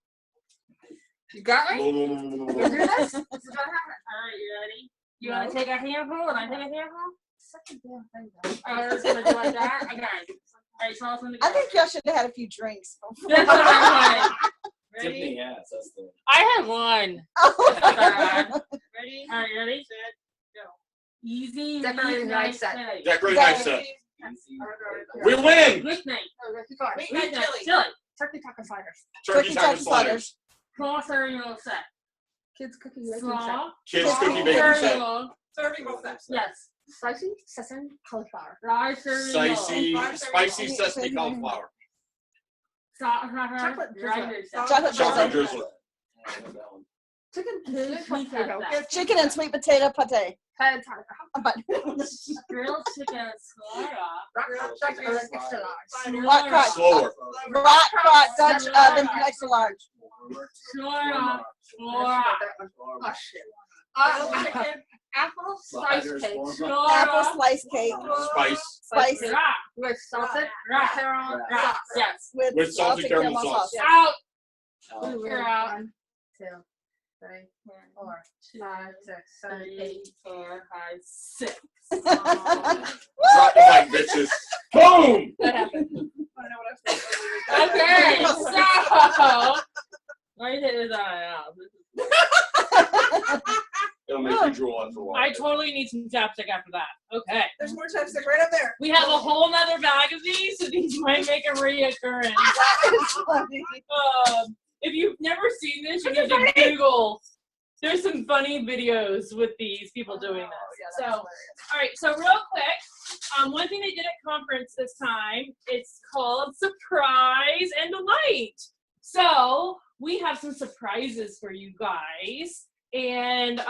You got me? Blah, blah, blah, blah, blah. Do this? This is what happens. All right, you ready? You want to take a handful and I take a handful? Such a damn thing, though. Oh, we're just gonna do like that? Okay. All right, so I'll send the I think y'all should have had a few drinks. That's what I want. Tiffany Ready? has. That's the. I had one. Ready? All right, ready? Set, go. Easy. Decorating neat, nice set. day. Decorate nice set. Easy. We win! Good night. Meat Good and night. chili. Chili. Turkey taco sliders. Turkey taco sliders. Small cereal set. Kids cookie bacon set. Small Kids cookie bacon set. cereal. Serving bowl set. Yes. Spicy sesame cauliflower. Rye cereal. Spicy sesame cauliflower. Chocolate Chocolate Chocolate drizzle. drizzle. Chicken. Chicken and sweet potato pate. Pad taco. But Grilled chicken slaughter. Rock crotch. Slower. Rock crotch Dutch oven extra large. Slaughter. Oh shit. Apple slice cake. Apple slice cake. Spice. Spicy. Rock. With salted Rock. caramel Rock. sauce. Yes. With salted caramel sauce. Out. Oh. You're out. 1, 2, 3, 4, 5, 6, 7, 8. 8, 4, 5, 6. Drop the mic, bitches. Boom! That happened. I know what I'm Okay, so why did it out? It'll make you drool after a while. I totally need some chapstick after that. Okay. There's more chapstick right up there. We have a whole nother bag of these, so these might make a reoccurrence. If you've never seen this, you need to Google. There's some funny videos with these people doing this. So, all right, so real quick, one thing they did at conference this time, it's called Surprise and Delight. So we have some surprises for you guys. And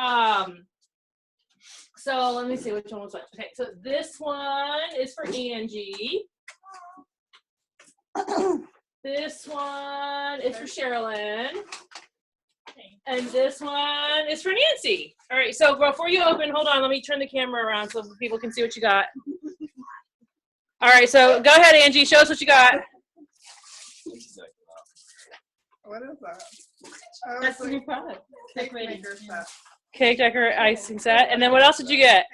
so let me see which one was which. Okay, so this one is for Angie. This one is for Sherilyn. And this one is for Nancy. All right, so before you open, hold on, let me turn the camera around so people can see what you got. All right, so go ahead, Angie, show us what you got. What is that? That's the new product. Cake maker set. Cake decorator icing set. And then what else did you get?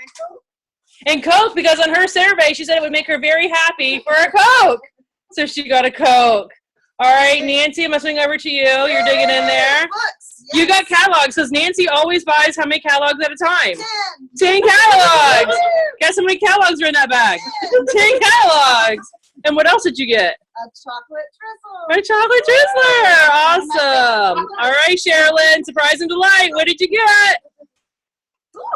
And Coke, because on her survey, she said it would make her very happy for a Coke. So she got a Coke. All right, Nancy, I'm going to swing over to you. You're digging in there. You got catalogs, because Nancy always buys how many catalogs at a time? 10 catalogs. Guess how many catalogs are in that bag? 10 catalogs. And what else did you get? A chocolate drizzle. A chocolate drizzler. Awesome. All right, Sherilyn, surprise and delight. What did you get?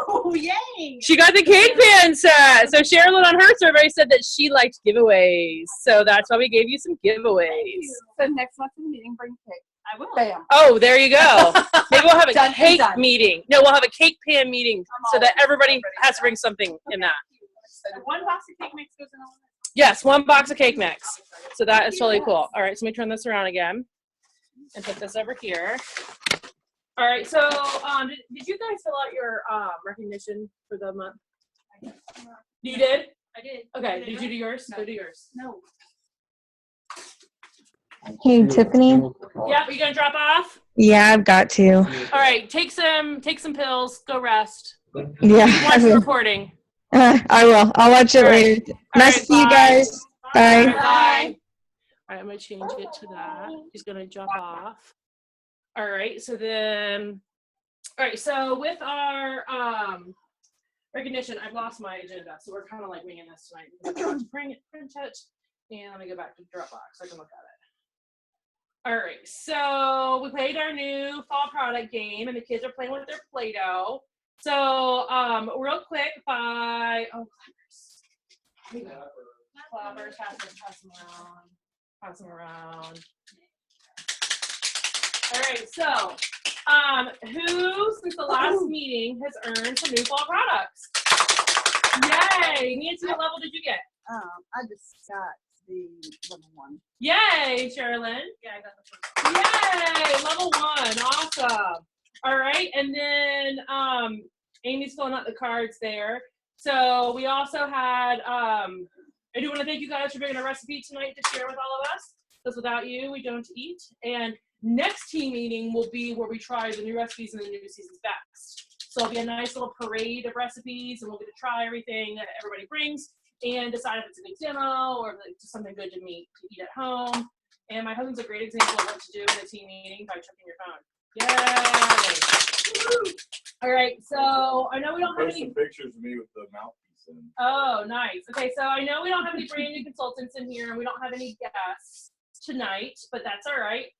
Oh, yay. She got the cake pan set. So Sherilyn on her survey said that she liked giveaways. So that's why we gave you some giveaways. So next month in the meeting, bring cake. I will. Bam. Oh, there you go. Maybe we'll have a Done and cake done. meeting. No, we'll have a cake pan meeting so that everybody has to bring something in that. One box of cake mix goes in all of Yes, 1 box of cake mix. So that is totally cool. All right, so let me turn this around again and put this over here. All right, so did you guys fill out your recognition for the month? You did? I did. Okay, did you do yours? Go do yours. No. Hey, Tiffany. Yep, are you gonna drop off? Yeah, I've got to. All right, take some pills, go rest. Yeah, Watch the recording. I will. I'll watch it All right. later. All Nice right, to see you bye. guys. All Bye. right, bye. All right, I'm gonna change it to that. He's gonna jump off. All right, so then, all right, so with our recognition, I've lost my agenda, so we're kind of like winging this tonight. I'm about to print it, and let me go back to Dropbox so I can look at it. All right, so we played our new fall product game, and the kids are playing with their Play-Doh. So, real quick, clappers. Here we go. Clappers, pass them around. All right, so, who, since the last meeting, has earned some new fall products? Yay! Nancy, what level did you get? I just got the level 1. Yay, Sherilyn. Yeah, I got the first Yay, level 1, awesome. All right, and then Amy's filling out the cards there. So we also had, I do want to thank you guys for bringing a recipe tonight to share with all of us, because without you, we don't eat. And next team meeting will be where we try the new recipes and the new season's best. So it'll be a nice little parade of recipes, and we'll get to try everything that everybody brings and decide if it's a good demo or if it's just something good to eat at home. And my husband's a great example of what to do in a team meeting by checking your phone. Yay! All right, so I know we don't have Post any. some pictures of me with the mouthpiece in. Oh, nice. Okay, so I know we don't have any brand new consultants in here, and we don't have any guests tonight, but that's all right.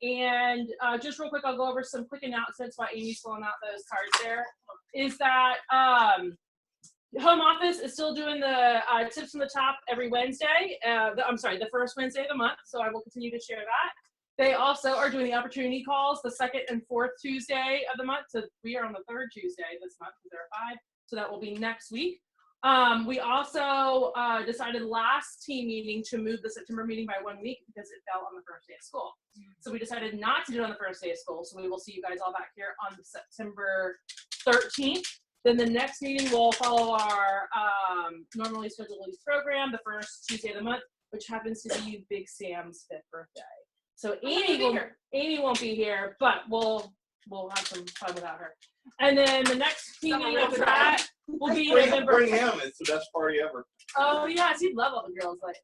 And just real quick, I'll go over some quick announcements while Amy's filling out those cards there. Is that Home Office is still doing the tips from the top every Wednesday. The first Wednesday of the month, so I will continue to share that. They also are doing the opportunity calls the second and fourth Tuesday of the month. So we are on the third Tuesday this month because there are 5. So that will be next week. We also decided last team meeting to move the September meeting by 1 week because it fell on the first day of school. So we decided not to do it on the first day of school. So we will see you guys all back here on September 13th. Then the next meeting will follow our normally scheduled program, the first Tuesday of the month, which happens to be Big Sam's 5th birthday. So Amy won't be here, but we'll have some fun without her. And then the next team meeting after that will be November. Bring him. It's the best party ever. Oh yes, he'd love all the girls. Like,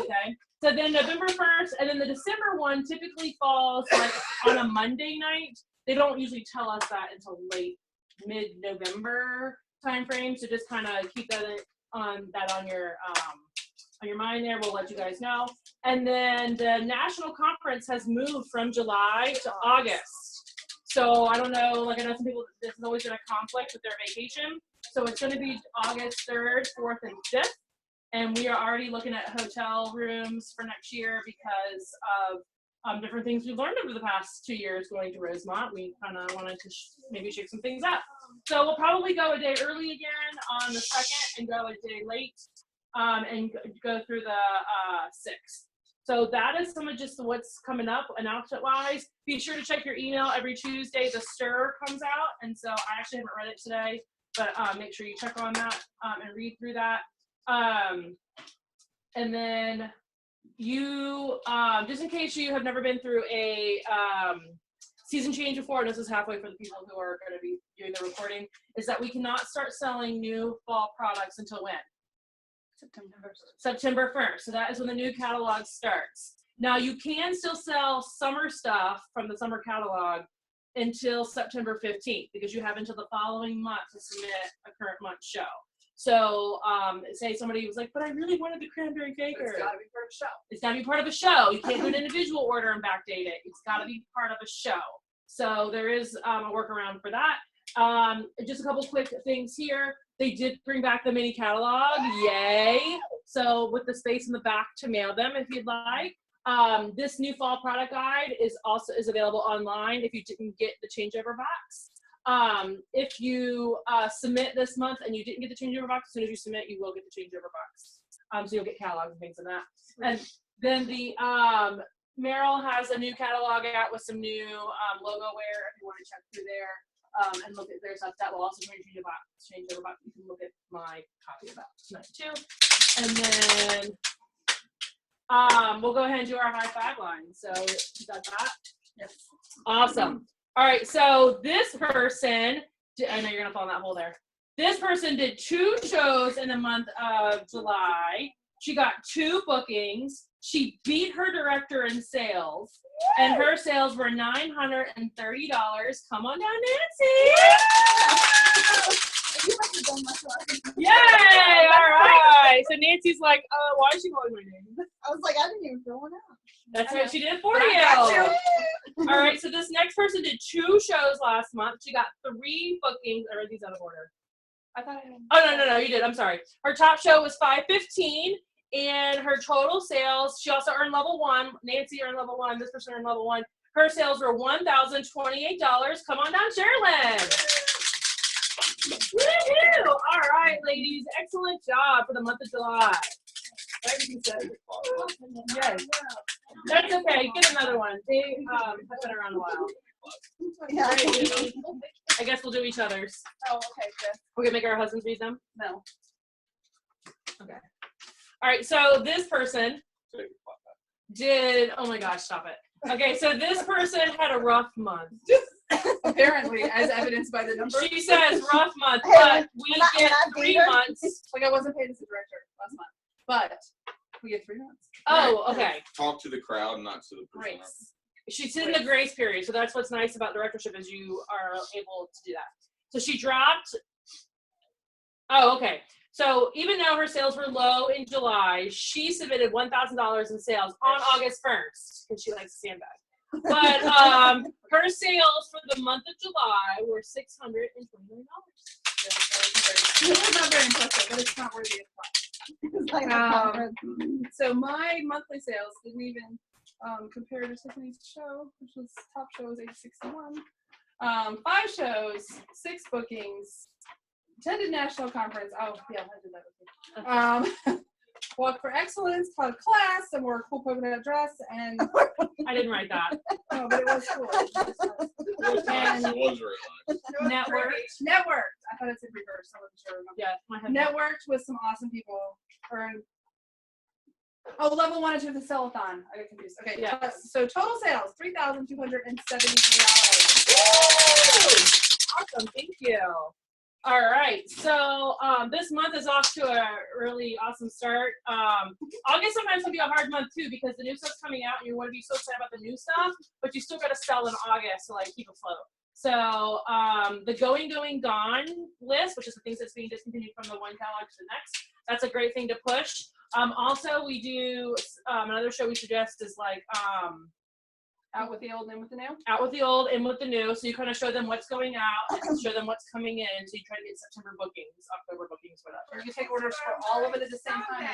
okay. So then November 1st, and then the December one typically falls like on a Monday night. They don't usually tell us that until late mid-November time frame. So just kind of keep that on your mind there. We'll let you guys know. And then the national conference has moved from July to August. So I don't know, like I know some people, this has always been a conflict with their vacation. So it's going to be August 3rd, 4th, and 5th. And we are already looking at hotel rooms for next year because of different things we've learned over the past 2 years going to Rosemont. We kind of wanted to maybe shake some things up. So we'll probably go a day early again on the 2nd and go a day late and go through the 6th. So that is some of just what's coming up announcement-wise. Be sure to check your email every Tuesday. The Stir comes out, and so I actually haven't read it today, but make sure you check on that and read through that. And then you, just in case you have never been through a season change before, and this is halfway for the people who are going to be doing the recording, is that we cannot start selling new fall products until when? September 1st. So that is when the new catalog starts. Now you can still sell summer stuff from the summer catalog until September 15th because you have until the following month to submit a current month show. So say somebody was like, but I really wanted the cranberry faker. It's got to be part of a show. It's got to be part of a show. You can't do an individual order and backdate it. It's got to be part of a show. So there is a workaround for that. Just a couple quick things here. They did bring back the mini catalog. Yay. So with the space in the back to mail them if you'd like. This new fall product guide is available online if you didn't get the changeover box. If you submit this month and you didn't get the changeover box, as soon as you submit, you will get the changeover box. So you'll get catalogs and things like that. And then the Merrill has a new catalog out with some new logo wear if you want to check through there and look at their stuff. That will also change your box. You can look at my copy of that tonight too. And then we'll go ahead and do our high five line. So you got that? Yes. Awesome. All right. So this person, I know you're gonna fall in that hole there. This person did 2 shows in the month of July. She got 2 bookings. She beat her director in sales, and her sales were $930. Come on down, Nancy! Yay! All right. So Nancy's like, why is she calling my name? I was like, I didn't even fill one out. That's what she did for you. All right. So this next person did 2 shows last month. She got 3 bookings. Or are these out of order? I thought I had. Oh, no, you did. I'm sorry. Her top show was $515, and her total sales, she also earned level 1. Nancy earned level 1. This person earned level 1. Her sales were $1,028. Come on down, Sherilyn. Woohoo! All right, ladies. Excellent job for the month of July. Yes. That's okay. Get another one. They have been around a while. Yeah. All right, Amy. I guess we'll do each other's. Oh, okay, good. We're going to make our husbands read them? No. Okay. All right, so this person did, oh my gosh, stop it. Okay, so this person had a rough month. Apparently, as evidenced by the number. She says rough month, but we get 3 months. Like I wasn't paid as a director last month, but we get 3 months. Oh, okay. Talk to the crowd, not to the person. Grace. She's in the grace period, so that's what's nice about directorship is you are able to do that. So she dropped. Oh, okay. So even though her sales were low in July, she submitted $1,000 in sales on August 1st because she likes to sandbag. But her sales for the month of July were $629. It's not very impressive, but it's not worthy of fun. So my monthly sales didn't even compare to Tiffany's show, which was top show was 861. 5 shows, 6 bookings, attended national conference. Oh yeah, I did that with you. Walk for excellence, taught a class, and wore a cool polka dot dress, and I didn't write that. no, but it was cool. It was nice. It was very nice. Networked. I thought it said reverse. I wasn't sure. Yeah, my head. Networked with some awesome people. Level 1 and 2 of the sell-a-thon. I got confused. Okay, yeah. So total sales, $3,273. Awesome, thank you. All right, so this month is off to a really awesome start. August sometimes can be a hard month too because the new stuff's coming out and you want to be so excited about the new stuff, but you still got to sell in August to like keep afloat. So the going, gone list, which is the things that's being discontinued from the one catalog to the next, that's a great thing to push. Also, we do another show we suggest is like out with the old, in with the new. Out with the old, in with the new. So you kind of show them what's going out, show them what's coming in. So you try to get September bookings, October bookings, whatever. Or you take orders for all of it at the same time.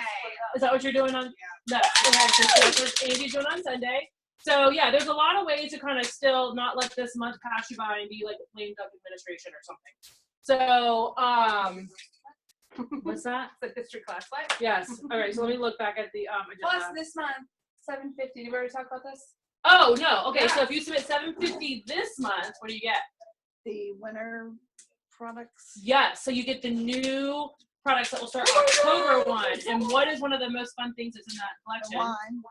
Is that what you're doing on? Yeah. No. Okay, so that's what Andy's doing on Sunday. So yeah, there's a lot of ways to kind of still not let this month pass you by and be like a lame duck administration or something. So what's that? It's like history class. What? Yes. All right. So let me look back at the Plus agenda. this month, $750. Did we already talk about this? Oh no. Okay. Yeah. So if you submit $750 this month, what do you get? The winter products. Yes. So you get the new products that will start October 1. And what is one of the most fun things that's in that The collection? wine.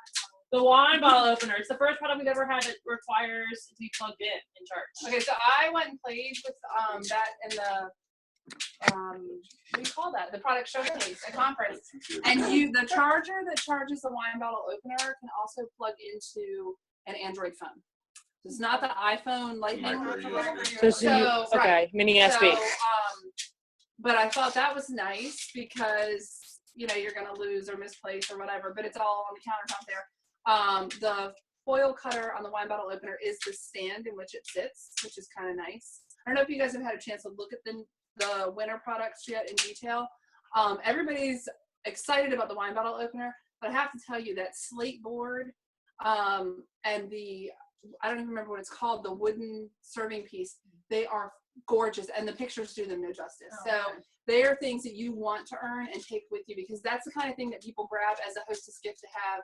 The wine bottle opener. It's the first product we've ever had that requires to be plugged in charge. Okay, so I went and played with that in the what do you call that? The product showcase at conference. And the charger that charges the wine bottle opener can also plug into an Android phone. It's not the iPhone Lightning. So okay, mini USB. So, but I thought that was nice because you're gonna lose or misplace or whatever, but it's all on the countertop there. The foil cutter on the wine bottle opener is the stand in which it sits, which is kind of nice. I don't know if you guys have had a chance to look at the winter products yet in detail. Everybody's excited about the wine bottle opener, but I have to tell you that slate board and the, I don't even remember what it's called, the wooden serving piece, they are gorgeous, and the pictures do them no justice. So they are things that you want to earn and take with you, because that's the kind of thing that people grab as a hostess gift to have,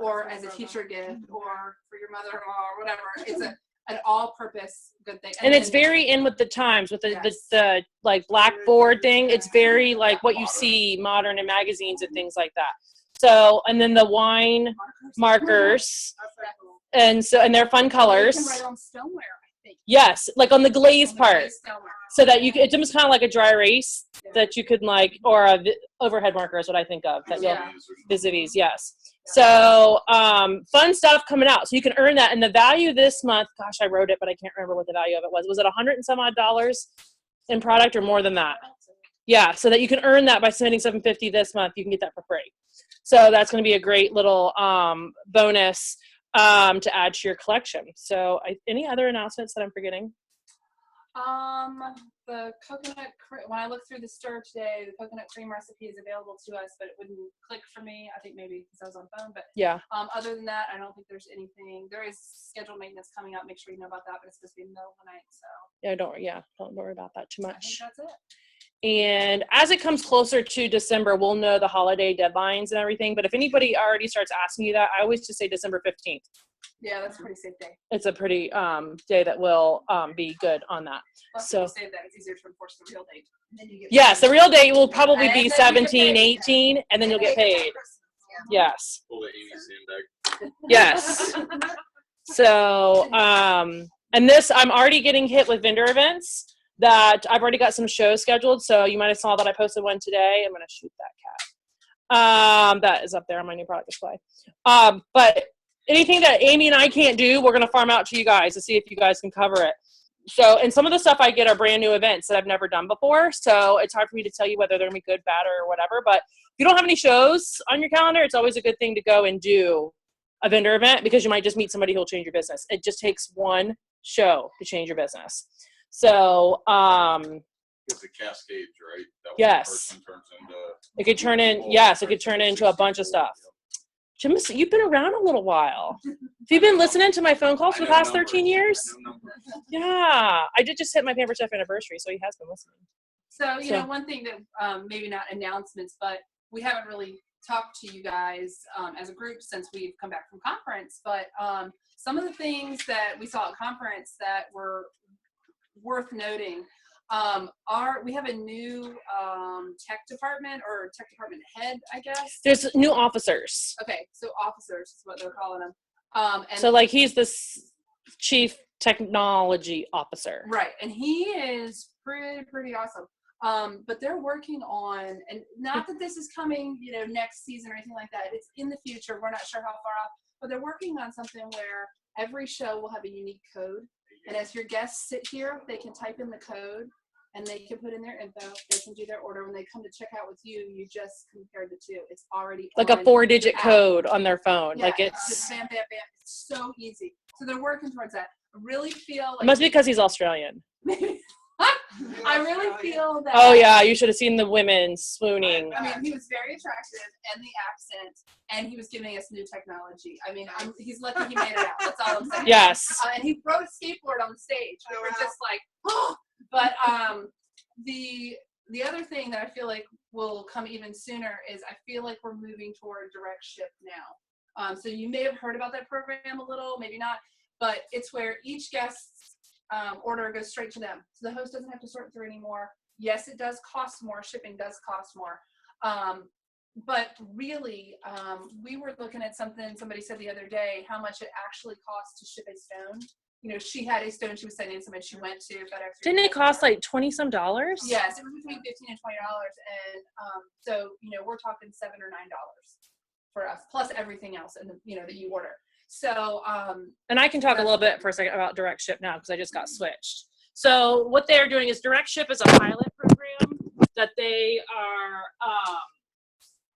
or as a teacher gift, or for your mother-in-law or whatever. It's an all-purpose good thing. And it's very in with the times, with the like blackboard thing. It's very like what you see modern in magazines and things like that. So, and then the wine markers, and they're fun colors. You can write on stoneware, I think. Yes, like on the glaze part, so that you can, it's almost kind of like a dry erase that you could or a overhead marker is what I think of. That you'll vis-a-vis, yes. So fun stuff coming out. So you can earn that, and the value this month. Gosh, I wrote it, but I can't remember what the value of it was. Was it $100 and some odd in product, or more than that? Yeah, so that you can earn that by submitting $750 this month. You can get that for free. So that's going to be a great little bonus to add to your collection. So any other announcements that I'm forgetting? The coconut cream, when I looked through the store today, the coconut cream recipe is available to us, but it wouldn't click for me. I think maybe because I was on phone, but yeah. Other than that, I don't think there's anything. There is scheduled maintenance coming up. Make sure you know about that, but it's supposed to be in the middle of the night, so. Don't worry about that too much. I think that's it. And as it comes closer to December, we'll know the holiday deadlines and everything. But if anybody already starts asking you that, I always just say December 15th. Yeah, that's a pretty safe day. It's a pretty day that will be good on that. Plus, so if you say that, it's easier to enforce the real date. And then you get yes, the real date will probably And be then you get 17, paid. 18, and then you'll get paid. Yes. Pull the Amy sandbag. Yes. So, and this, I'm already getting hit with vendor events that I've already got some shows scheduled. So you might have saw that I posted one today. I'm going to shoot that cat. That is up there on my new product display. But anything that Amy and I can't do, we're going to farm out to you guys to see if you guys can cover it. So, and some of the stuff I get are brand new events that I've never done before. So it's hard for me to tell you whether they're going to be good, bad, or whatever. But if you don't have any shows on your calendar, it's always a good thing to go and do a vendor event, because you might just meet somebody who'll change your business. It just takes one show to change your business. So, It's a cascade, right? That yes. one person turns into It could turn in, yes, it could turn into a bunch of stuff. Jim, you've been around a little while. Have you been listening to my phone calls for the past 13 years? Yeah, I did just hit my Pamper Chef anniversary, so he has been listening. So, you know, one thing that maybe not announcements, but we haven't really talked to you guys as a group since we've come back from conference. But some of the things that we saw at conference that were worth noting we have a new tech department, or tech department head, I guess. There's new officers. Okay, so officers is what they're calling them. And so like he's the chief technology officer. Right, and he is pretty awesome. But they're working on, and not that this is coming, next season or anything like that. It's in the future. We're not sure how far off, but they're working on something where every show will have a unique code. And as your guests sit here, they can type in the code and they can put in their info. They can do their order. When they come to check out with you, you just compared the two. It's already like a 4-digit code on their phone. Yeah, like it's just bam, bam, bam. It's so easy. So they're working towards that. I really feel like it must be because he's Australian. I I really feel that. Oh yeah, you should have seen the women swooning. I mean, he was very attractive, and the accent, and he was giving us new technology. I mean, he's lucky he made it out. That's all I'm saying. Yes. And he rode a skateboard on the stage. We were just like, oh. But the other thing that I feel like will come even sooner is I feel like we're moving toward direct ship now. So you may have heard about that program a little, maybe not, but it's where each guest's order goes straight to them. So the host doesn't have to sort through anymore. Yes, it does cost more. Shipping does cost more. But really, we were looking at something somebody said the other day, how much it actually costs to ship a stone. You know, she had a stone she was sending somebody she went to FedEx. Didn't it cost like $20-some? Yes, it was between $15 and $20, and so you know we're talking $7 or $9 for us, plus everything else, and you know that you order. So and I can talk a little bit for a second about direct ship now because I just got switched. So what they're doing is direct ship is a pilot program that they are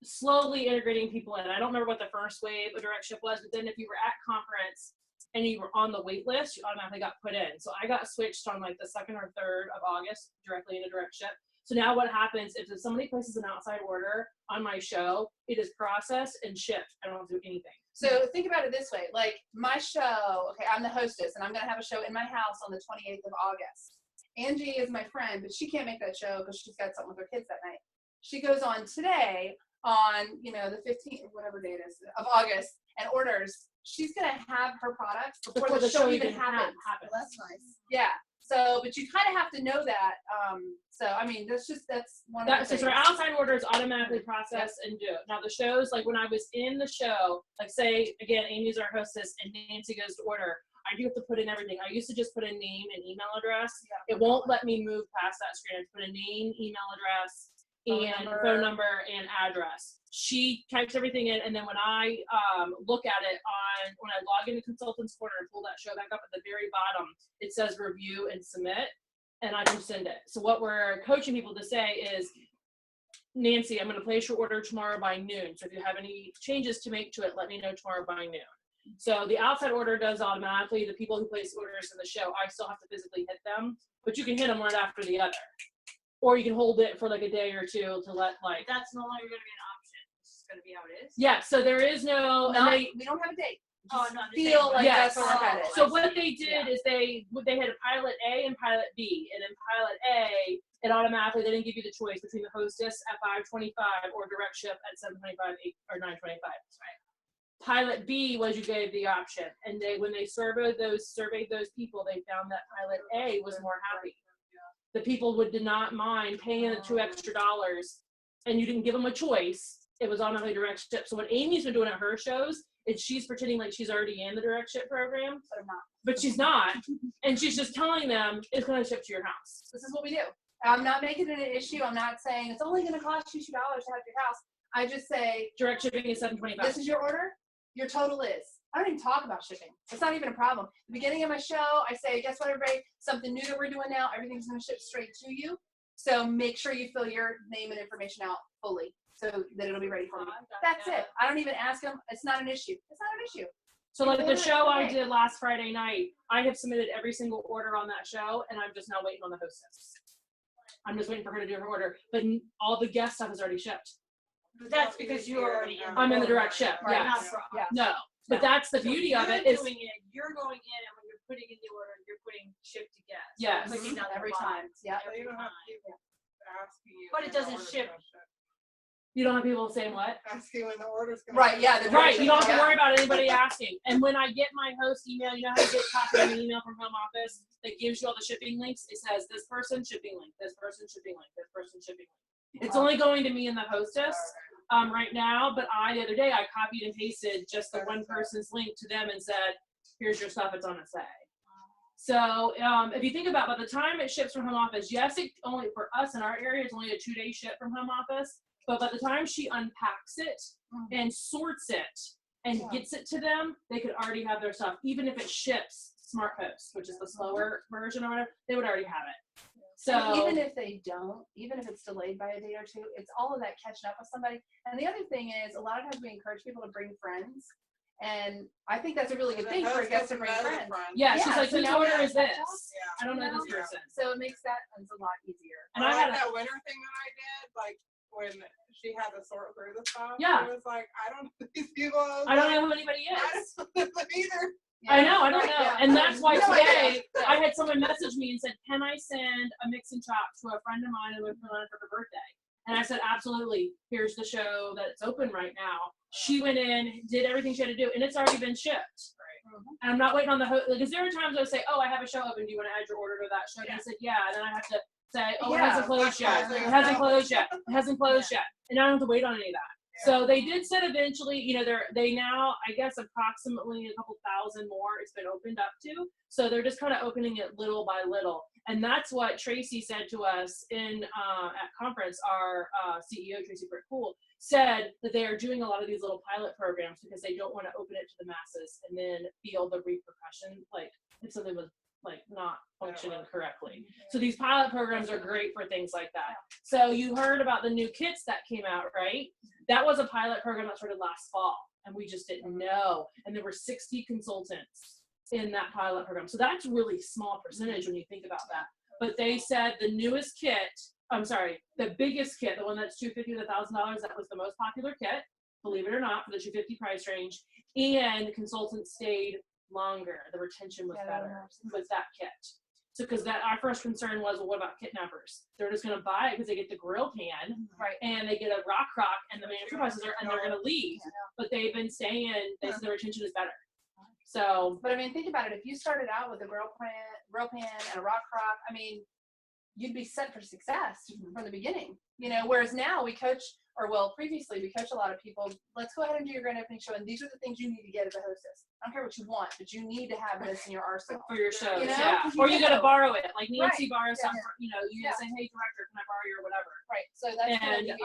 slowly integrating people in. I don't remember what the first wave of direct ship was, but then if you were at conference and you were on the wait list, you automatically got put in. So I got switched on like the 2nd or 3rd of August directly into direct ship. So now what happens is if somebody places an outside order on my show, it is processed and shipped. I don't have to do anything. So think about it this way, like my show, okay, I'm the hostess and I'm gonna have a show in my house on the 28th of August. Angie is my friend, but she can't make that show because she's got something with her kids that night. She goes on today on, you know, the 15th, whatever day it is, of August and orders. She's gonna have her products before the show even happens. Well, that's nice. Yeah. So, but you kind of have to know that. So, I mean, that's one of the things. So our outside orders automatically process and do it. Now the shows, like when I was in the show, like say again, Amy's our hostess and Nancy goes to order. I do have to put in everything. I used to just put in name and email address. Yeah, it won't let me move past that screen. I have to put a name, email address, and phone number and address. She types everything in, and then when I look at it when I log into Consultants Corner and pull that show back up at the very bottom, it says review and submit, and I can send it. So what we're coaching people to say is, Nancy, I'm going to place your order tomorrow by noon. So if you have any changes to make to it, let me know tomorrow by noon. So the outside order does automatically. The people who place orders in the show, I still have to physically hit them, but you can hit them one after the other. Or you can hold it for like a day or two to let like. That's no longer going to be an option. This is going to be how it is. Yeah. So there is no. We don't have a date. Oh, no. Feel like yes. that's what we're headed. So what they did is they had a pilot A and pilot B, and in pilot A, it automatically they didn't give you the choice between the hostess at $5.25 or direct ship at $7.25 or $9.25. Right. Pilot B was you gave the option, and when they surveyed those people, they found that pilot A was more happy. The people did not mind paying the $2 extra, and you didn't give them a choice. It was automatically direct ship. So what Amy's been doing at her shows is she's pretending like she's already in the direct ship program, but she's not, and she's just telling them it's going to ship to your house. This is what we do. I'm not making it an issue. I'm not saying it's only going to cost you $2 to have your house. I just say direct shipping is $7.25. This is your order. Your total is. I don't even talk about shipping. It's not even a problem. At the beginning of my show, I say, guess what, everybody? Something new that we're doing now. Everything's going to ship straight to you. So make sure you fill your name and information out fully so that it'll be ready for you. That's it. I don't even ask them. It's not an issue. It's not an issue. So like the show I did last Friday night, I have submitted every single order on that show, and I'm just now waiting on the hostess. I'm just waiting for her to do her order. But all the guest stuff is already shipped. But that's because you're already in. I'm in the direct ship. Right. Yes. Yeah. No. But that's the beauty of it. You're going in, and when you're putting in the order, you're putting ship to guest. Yes. So clicking down Every the time. Yeah. Every time. Asking you. But it doesn't ship. You don't have people saying what? Asking when the order's going. Right. Yeah. Right. You don't have to worry about anybody asking. And when I get my host email, you know how to get copy of an email from home office that gives you all the shipping links? It says this person shipping link, this person shipping link, this person shipping link. It's only going to me and the hostess right now, but the other day I copied and pasted just the one person's link to them and said, here's your stuff, it's on its way. So if you think about by the time it ships from home office, yes, it only for us in our area, it's only a 2-day ship from home office. But by the time she unpacks it and sorts it and gets it to them, they could already have their stuff. Even if it ships Smart Post, which is the slower version or whatever, they would already have it. So even if they don't, even if it's delayed by a day or two, it's all of that catching up with somebody. And the other thing is, a lot of times we encourage people to bring friends. And I think that's a really good thing for a guest to bring friends. Yeah, she's like, so whose now order is this? Yeah. I don't know this person. So it makes that a lot easier. And I had that winter thing that I did, like when she had to sort through the stuff. Yeah. It was like, I don't know these people. I don't know who anybody I is. don't know them either. I know, I don't know. Yeah. And that's why No today idea. I had someone message me and said, can I send a mix and chop to a friend of mine who lives in Atlanta for her birthday? And I said, absolutely. Here's the show that's open right now. She went in, did everything she had to do, and it's already been shipped. And I'm not waiting on the host. Because there are times I would say, oh, I have a show open. Do you want to add your order to that show? And I said, yeah. And then I have to say, oh, it hasn't closed yet. It hasn't closed yet. It hasn't closed yet. And I don't have to wait on any of that. So they did said eventually, you know, they now, I guess, approximately a couple thousand more it's been opened up to. So they're just kind of opening it little by little. And that's what Tracy said to us in at conference. Our CEO, Tracy Britt Poole, said that they are doing a lot of these little pilot programs because they don't want to open it to the masses and then feel the repercussion, like if something was like not functioning correctly. So these pilot programs are great for things like that. So you heard about the new kits that came out, right? That was a pilot program that started last fall, and we just didn't know. And there were 60 consultants in that pilot program. So that's really small percentage when you think about that. But they said the newest kit, I'm sorry, the biggest kit, the one that's $250 to $1,000, that was the most popular kit, believe it or not, for the $250 price range. And consultants stayed longer. The retention was better with that kit. So, because that our first concern was, well, what about kidnappers? They're just going to buy it because they get the grill pan, right? And they get a rock crock, and the manufacturer prices are, and they're going to leave. But they've been staying. They said the retention is better. So, but I mean, think about it. If you started out with a grill pan, and a rock crock, I mean, you'd be set for success from the beginning. You know, whereas now we coach, or well, previously we coach a lot of people. Let's go ahead and do your grand opening show, and these are the things you need to get as a hostess. I don't care what you want, but you need to have this in your arsenal for your shows, you know? yeah. Or you got to borrow it, like Nancy borrows Yeah. something. You know, you say, "Hey, director, can I borrow your whatever?" Right. So that's and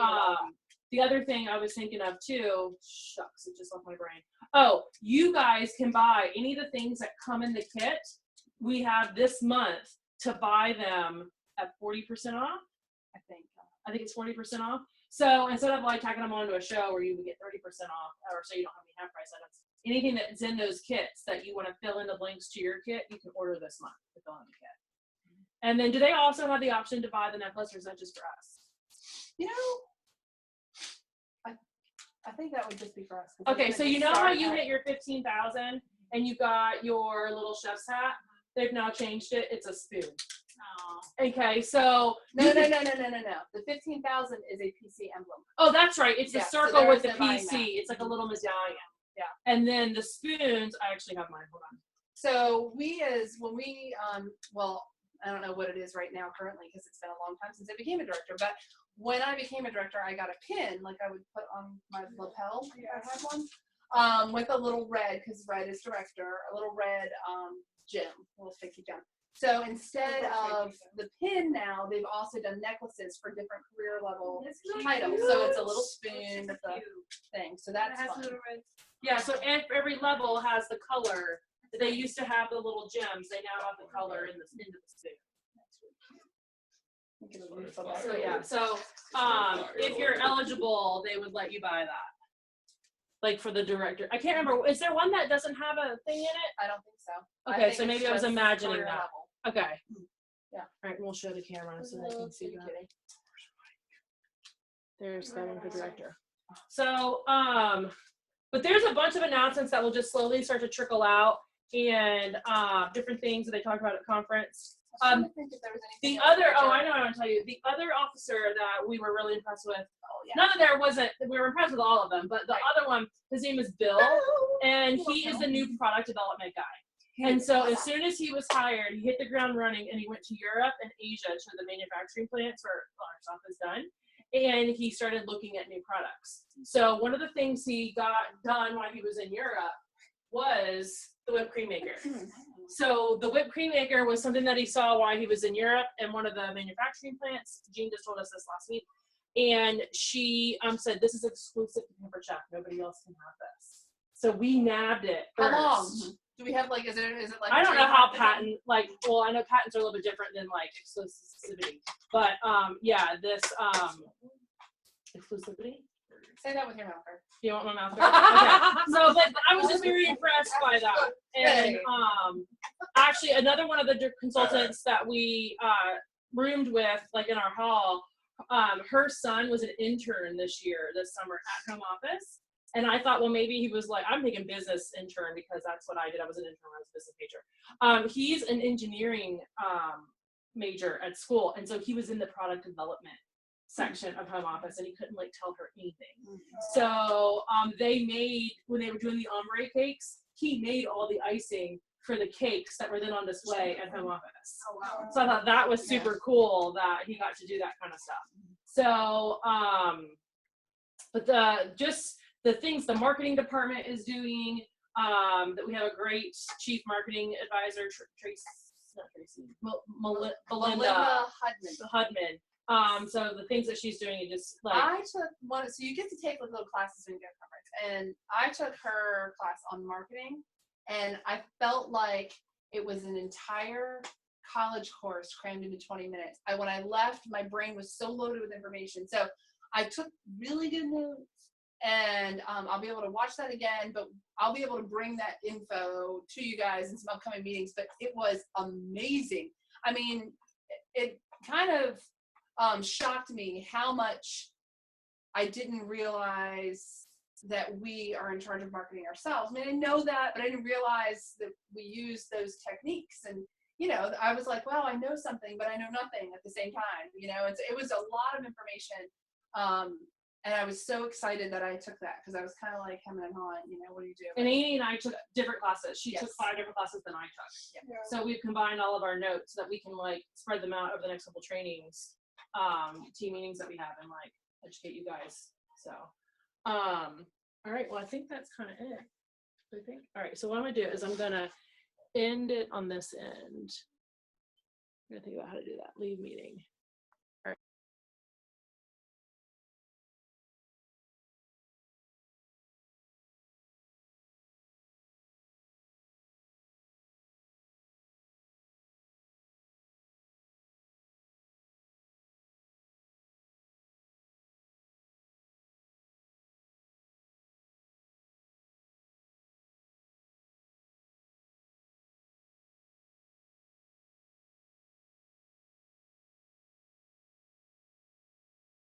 the other thing I was thinking of too. Shucks, it just left my brain. Oh, you guys can buy any of the things that come in the kit. We have this month to buy them at 40% off. I think it's 40% off. So instead of like tacking them onto a show where you would get 30% off, or so you don't have any half price items, anything that's in those kits that you want to fill in the blanks to your kit, you can order this month to fill in the kit. And then do they also have the option to buy the necklace, or is that just for us? You know, I think that would just be for us. Okay, so you know how you hit your 15,000 and you got your little chef's hat? They've now changed it. It's a spoon. Oh. Okay, so no. The 15,000 is a PC emblem. Oh, that's right. It's the circle with the PC. It's like a little medallion. Yeah. And then the spoons. I actually have mine. Hold on. So when we well, I don't know what it is right now currently because it's been a long time since I became a director. But when I became a director, I got a pin like I would put on my lapel. I had one with a little red, because red is director. A little red gem. We'll stick you down. So instead of the pin now, they've also done necklaces for different career level titles. So it's a little spoon with the thing. So that's fun. Yeah, so every level has the color. They used to have the little gems. They now have the color into the spoon. So yeah, so if you're eligible, they would let you buy that. Like for the director. I can't remember. Is there one that doesn't have a thing in it? I don't think so. Okay, so maybe I was imagining that. Okay. Yeah. All right, we'll show the camera so they can see that. There's that one for director. So, but there's a bunch of announcements that will just slowly start to trickle out, and different things that they talked about at conference. The other, I know what I want to tell you. The other officer that we were really impressed with, none of there wasn't, we were impressed with all of them, but the other one, his name is Bill, and he is the new product development guy. And so as soon as he was hired, he hit the ground running, and he went to Europe and Asia to the manufacturing plants where our stuff is done. And he started looking at new products. So one of the things he got done while he was in Europe was the whipped cream maker. So the whipped cream maker was something that he saw while he was in Europe in one of the manufacturing plants. Jean just told us this last week. And she said, this is exclusive to Pampered Chef. Nobody else can have this. So we nabbed it first. How long? Do we have like, is it like? I don't know how patent, well, I know patents are a little bit different than like exclusivity. But yeah, this exclusivity. Say that with your mouth guard. You want my mouth guard? Okay. So, but I was just very impressed by that. And actually, another one of the consultants that we roomed with, like in our hall, her son was an intern this summer at home office. And I thought, well, maybe he was like, I'm thinking business intern because that's what I did. I was an intern, I was a business major. He's an engineering major at school. And so he was in the product development section of home office, and he couldn't like tell her anything. So they made, when they were doing the ombre cakes, he made all the icing for the cakes that were then on display at home office. Oh, wow. So I thought that was super cool that he got to do that kind of stuff. So, but the things the marketing department is doing, that we have a great chief marketing advisor, Belinda Hudman. So the things that she's doing, is just like, I took one, so you get to take like little classes when you go to conference, and I took her class on marketing, and I felt like it was an entire college course crammed into 20 minutes. When I left, my brain was so loaded with information. So I took really good notes, and I'll be able to watch that again, but I'll be able to bring that info to you guys in some upcoming meetings. But it was amazing. I mean, it kind of shocked me how much I didn't realize that we are in charge of marketing ourselves. I mean, I know that, but I didn't realize that we use those techniques. And, you know, I was like, well, I know something, but I know nothing at the same time. You know, it was a lot of information. And I was so excited that I took that, because I was kind of like hemming and hawing, you know, what do you do? and Amy and I took different classes. She took 5 different classes than I took. Yeah. So we've combined all of our notes so that we can like spread them out over the next couple trainings, team meetings that we have, and like educate you guys. So, all right, well, I think that's kind of it. I think. All right, so what I'm gonna do is I'm gonna end it on this end. I'm gonna think about how to do that. Leave meeting.